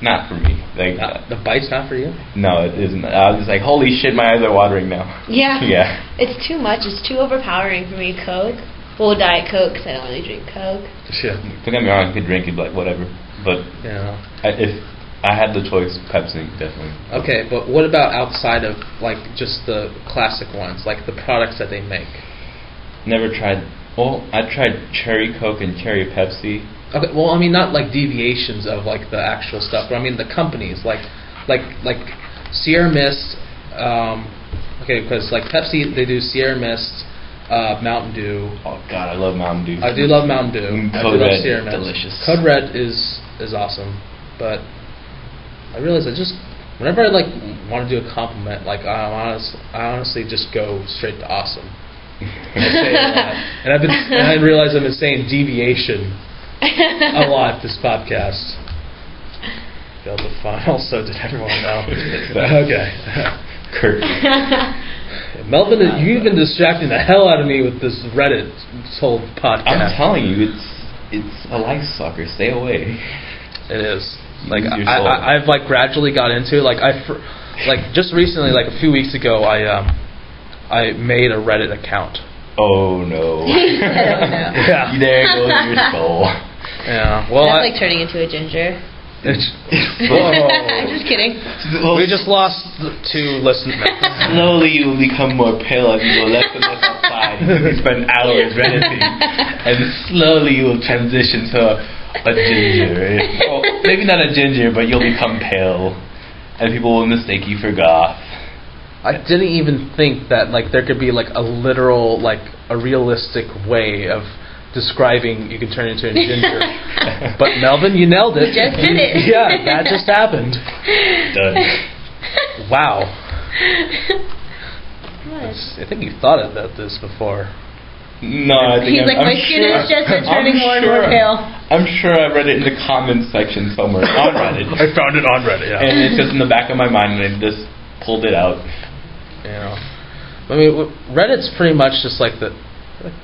[SPEAKER 3] not for me. Like
[SPEAKER 1] the bite's not for you.
[SPEAKER 3] No, it isn't. I was just like, holy shit, my eyes are watering now.
[SPEAKER 2] Yeah.
[SPEAKER 3] Yeah.
[SPEAKER 2] It's too much. It's too overpowering for me. Coke. Well, Diet Coke, because I don't really drink Coke.
[SPEAKER 1] Yeah.
[SPEAKER 3] Don't get me wrong, I could drink it, like whatever. But if I had the choice, Pepsi, definitely.
[SPEAKER 1] Okay, but what about outside of like just the classic ones, like the products that they make?
[SPEAKER 3] Never tried. Well, I tried cherry Coke and cherry Pepsi.
[SPEAKER 1] Okay, well, I mean, not like deviations of like the actual stuff, but I mean the companies, like Sierra Mist. Okay, because like Pepsi, they do Sierra Mist, Mountain Dew.
[SPEAKER 3] Oh God, I love Mountain Dew.
[SPEAKER 1] I do love Mountain Dew. I
[SPEAKER 3] Code
[SPEAKER 1] do love
[SPEAKER 3] Red,
[SPEAKER 1] Sierra Mist.
[SPEAKER 3] delicious.
[SPEAKER 1] Code Red is awesome, but I realize whenever I like want to do a compliment, like I honestly just go straight to awesome. I say it a lot. And I realize I've been saying deviation a lot this podcast. Failed to find. Also, did everyone know? Okay.
[SPEAKER 3] Kurt.
[SPEAKER 1] Melvin, you've been distracting the hell out of me with this Reddit whole podcast.
[SPEAKER 3] I'm telling you, it's a life sucker. Stay away.
[SPEAKER 1] It is. Like I've like gradually got into it. Like just recently, like a few weeks ago, I made a Reddit account.
[SPEAKER 3] Oh no.
[SPEAKER 1] Yeah.
[SPEAKER 3] There goes your soul.
[SPEAKER 1] Yeah. Well,
[SPEAKER 2] that's like turning into a ginger. I'm just kidding.
[SPEAKER 1] We just lost 2 listeners.
[SPEAKER 3] Slowly you will become more pale as you go less and less outside. You spend hours Redditing. And slowly you will transition to a ginger. Well, maybe not a ginger, but you'll become pale. And people will mistake you for goth.
[SPEAKER 1] I didn't even think that like there could be like a literal, like a realistic way of describing you can turn into a ginger. But Melvin, you nailed it.
[SPEAKER 2] Just did it.
[SPEAKER 1] Yeah, that just happened.
[SPEAKER 3] Done.
[SPEAKER 1] Wow.
[SPEAKER 2] What?
[SPEAKER 1] I think you've thought about this before.
[SPEAKER 3] No, I think
[SPEAKER 2] He's like, my skin is just turning more and more pale.
[SPEAKER 3] I'm sure I read it in the comments section somewhere on Reddit.
[SPEAKER 1] I found it on Reddit, yeah.
[SPEAKER 3] And it's just in the back of my mind, and I just pulled it out.
[SPEAKER 1] You know, I mean, Reddit's pretty much just like the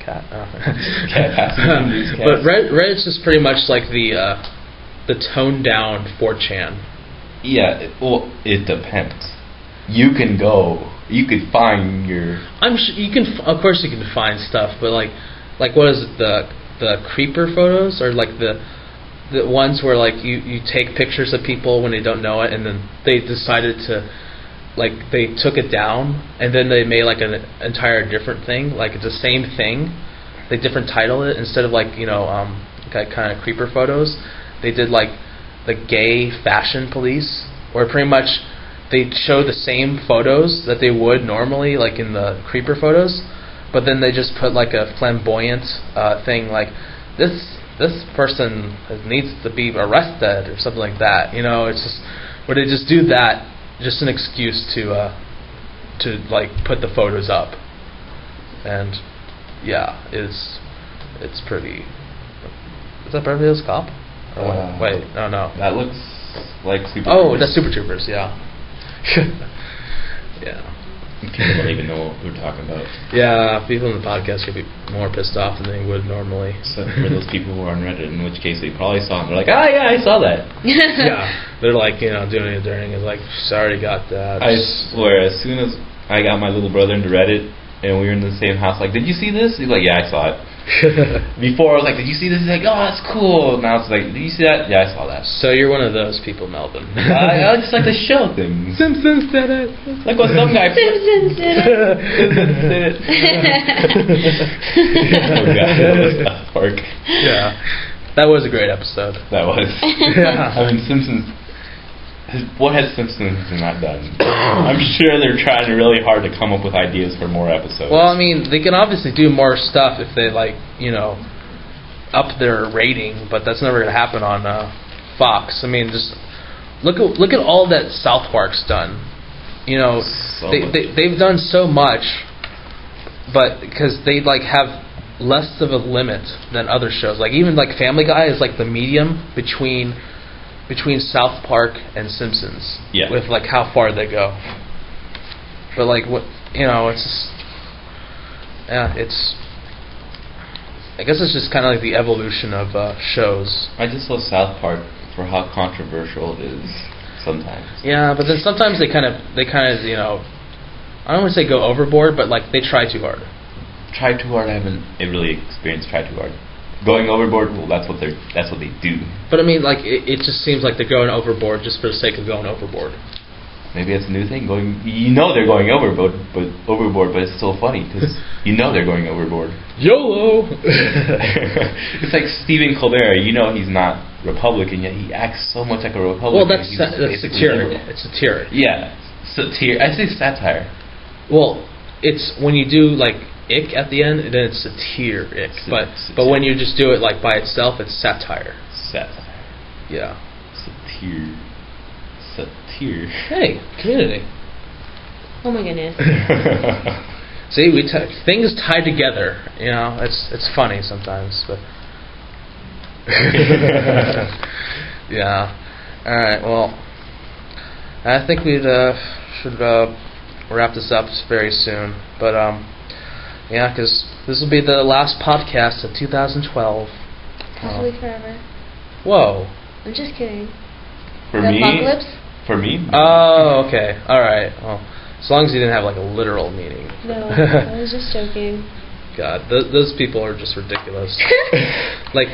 [SPEAKER 1] cat. Oh. But Reddit's just pretty much like the toned down 4chan.
[SPEAKER 3] Yeah, well, it depends. You can find your.
[SPEAKER 1] I'm sure you can. Of course, you can find stuff, but like what is it? The creeper photos, or like the ones where like you take pictures of people when they don't know it, and then they decided to. Like they took it down and then they made like an entire different thing. Like it's the same thing, they different title it instead of like kind of creeper photos. They did like the gay fashion police, where pretty much they show the same photos that they would normally like in the creeper photos, but then they just put like a flamboyant thing like this person needs to be arrested or something like that. You know, it's just where they just do that. Just an excuse to like put the photos up, and yeah, it's pretty. Is that Beverly Hills Cop? Wait, no.
[SPEAKER 3] That looks like Super.
[SPEAKER 1] Oh,
[SPEAKER 3] Troopers.
[SPEAKER 1] that's Super Troopers. Yeah. Yeah.
[SPEAKER 3] People don't even know what we're talking about.
[SPEAKER 1] Yeah, people in the podcast could be more pissed off than they would normally.
[SPEAKER 3] Except for those people who are on Reddit, in which case they probably saw it and they're like, yeah, I saw that.
[SPEAKER 1] Yeah. They're like, doing it during it, like, sorry, got that.
[SPEAKER 3] I swear, as soon as I got my little brother into Reddit and we were in the same house, like, did you see this? He's like, yeah, I saw it. Before I was like, did you see this? He's like, oh, that's cool. Now it's like, did you see that? Yeah, I saw that.
[SPEAKER 1] So you're one of those people, Melvin.
[SPEAKER 3] I just like to show things.
[SPEAKER 1] Simpsons did it.
[SPEAKER 3] Like when some guy.
[SPEAKER 2] Simpsons did it.
[SPEAKER 3] Simpsons did it. Oh god, that was South Park.
[SPEAKER 1] Yeah, that was a great episode.
[SPEAKER 3] That was.
[SPEAKER 1] Yeah.
[SPEAKER 3] I mean, Simpsons. What has Simpsons not done? I'm sure they're trying really hard to come up with ideas for more episodes.
[SPEAKER 1] Well, I mean, they can obviously do more stuff if they up their rating, but that's never going to happen on Fox. I mean, just look at all that South Park's done. They've done so much, but because they like have less of a limit than other shows. Like even like Family Guy is like the medium between South Park and Simpsons,
[SPEAKER 3] yeah.
[SPEAKER 1] With like how far they go. But like what it's just, it's. I guess it's just kind of like the evolution of shows.
[SPEAKER 3] I just love South Park for how controversial it is sometimes.
[SPEAKER 1] Yeah, but then sometimes they kind of I don't want to say go overboard, but like they try too hard.
[SPEAKER 3] Try too hard. I haven't really experienced try too hard. Going overboard, well, that's what they do.
[SPEAKER 1] But I mean, like it just seems like they're going overboard just for the sake of going overboard.
[SPEAKER 3] maybe it's a new thing. They're going overboard, but it's still funny because they're going overboard.
[SPEAKER 1] YOLO.
[SPEAKER 3] It's like Stephen Colbert. He's not Republican, yet he acts so much like a Republican.
[SPEAKER 1] Well, that's satirical. It's satiric.
[SPEAKER 3] Yeah, I say satire.
[SPEAKER 1] Well, it's when you do like ick at the end, then it's satiric. But when you just do it like by itself, it's satire.
[SPEAKER 3] Satire.
[SPEAKER 1] Yeah.
[SPEAKER 3] Satire.
[SPEAKER 1] Hey, community.
[SPEAKER 2] Oh my goodness.
[SPEAKER 1] See, things tie together. It's funny sometimes, but yeah. All right. Well, I think we should wrap this up very soon. But yeah, because this will be the last podcast of 2012.
[SPEAKER 2] Possibly forever.
[SPEAKER 1] Whoa.
[SPEAKER 2] I'm just kidding.
[SPEAKER 3] For
[SPEAKER 2] the
[SPEAKER 3] me.
[SPEAKER 2] Apocalypse?
[SPEAKER 3] For me.
[SPEAKER 1] Oh, okay. All right. Well, as long as you didn't have like a literal meaning.
[SPEAKER 2] No, I was just joking.
[SPEAKER 1] God, those people are just ridiculous. I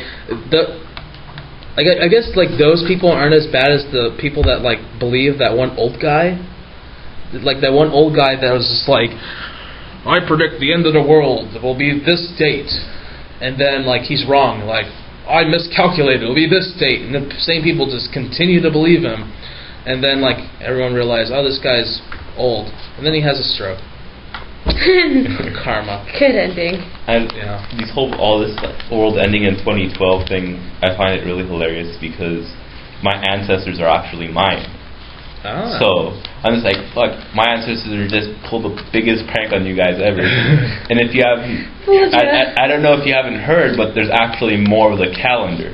[SPEAKER 1] guess like those people aren't as bad as the people that like believe that one old guy, like that one old guy that was just like, I predict the end of the world will be this date, and then like he's wrong, like I miscalculated, it'll be this date, and the same people just continue to believe him, and then like everyone realizes, oh, this guy's old, and then he has a stroke. Karma.
[SPEAKER 2] Good ending.
[SPEAKER 3] And all this world ending in 2012 thing, I find it really hilarious because my ancestors are actually mine.
[SPEAKER 1] Ah.
[SPEAKER 3] So I'm just like, fuck, my ancestors just pulled the biggest prank on you guys ever. And if you haven't, I don't know if you haven't heard, but there's actually more of the calendar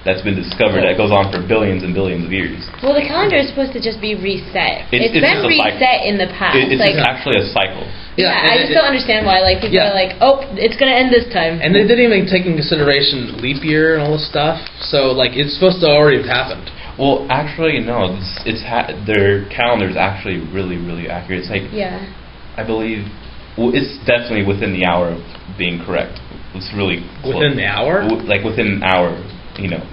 [SPEAKER 3] that's been discovered that goes on for billions and billions of years.
[SPEAKER 2] Well, the calendar is supposed to just be reset. It's been
[SPEAKER 3] just
[SPEAKER 2] reset in the past.
[SPEAKER 3] It's like, actually a cycle.
[SPEAKER 2] Yeah, I just don't understand why like people are like, oh, it's going to end this time.
[SPEAKER 1] And they didn't even take into consideration leap year and all this stuff. So like it's supposed to already have happened.
[SPEAKER 3] Well, actually, no. Their calendar is actually really, really accurate. It's like, I believe, it's definitely within the hour of being correct. It's really close.
[SPEAKER 1] Within the hour?
[SPEAKER 3] Like within an hour,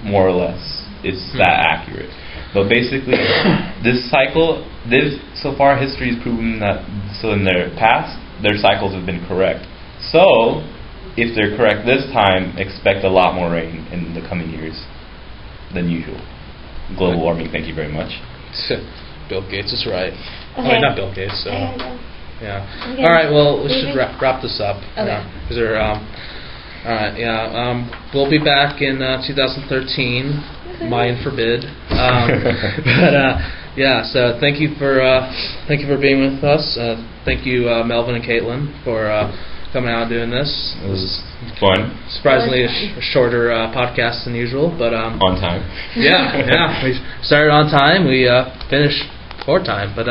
[SPEAKER 3] more or less. It's that accurate. But basically, this cycle, so far history has proven that, so in their past, their cycles have been correct. So, if they're correct this time, expect a lot more rain in the coming years than usual. Global warming, thank you very much.
[SPEAKER 1] Bill Gates is right.
[SPEAKER 2] Okay.
[SPEAKER 1] I mean, not Bill Gates. Yeah.
[SPEAKER 2] Okay.
[SPEAKER 1] All right. Well, we should wrap this up.
[SPEAKER 2] Okay.
[SPEAKER 1] Because they're all right. Yeah. We'll be back in 2013. Mayan forbid. Yeah. So thank you for being with us. Thank you, Melvin and Caitlin, for coming out and doing this.
[SPEAKER 3] It was fun.
[SPEAKER 1] Surprisingly, a shorter podcast than usual, but
[SPEAKER 3] on time.
[SPEAKER 1] Yeah. We started on time. We finished before time, but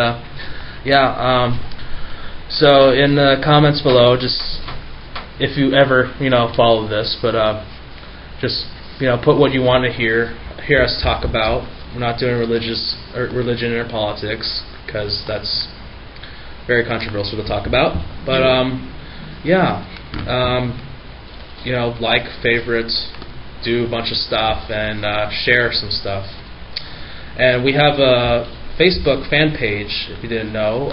[SPEAKER 1] so in the comments below, just if you ever follow this, but just put what you want to hear us talk about. We're not doing religion or politics because that's very controversial to talk about. But like, favorite, do a bunch of stuff, and share some stuff. And we have a Facebook fan page, if you didn't know.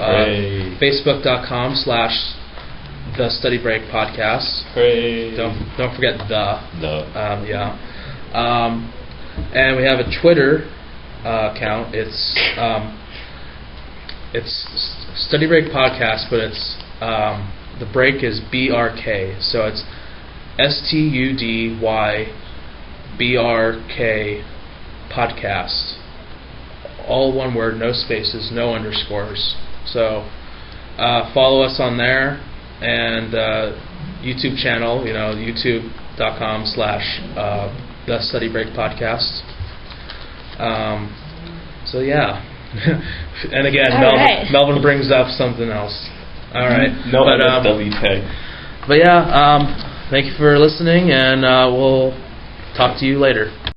[SPEAKER 1] Facebook.com/The Study Break Podcast. Don't forget the. And we have a Twitter account. It's Study Break Podcast, but it's the break is BRK, so it's STUDYBRK podcast. All one word, no spaces, no underscores. So follow us on there, and YouTube channel, youtube.com/The Study Break Podcast. So yeah. And again, Melvin brings up something else. All right.
[SPEAKER 3] No,
[SPEAKER 1] but yeah, thank you for listening, and we'll talk to you later.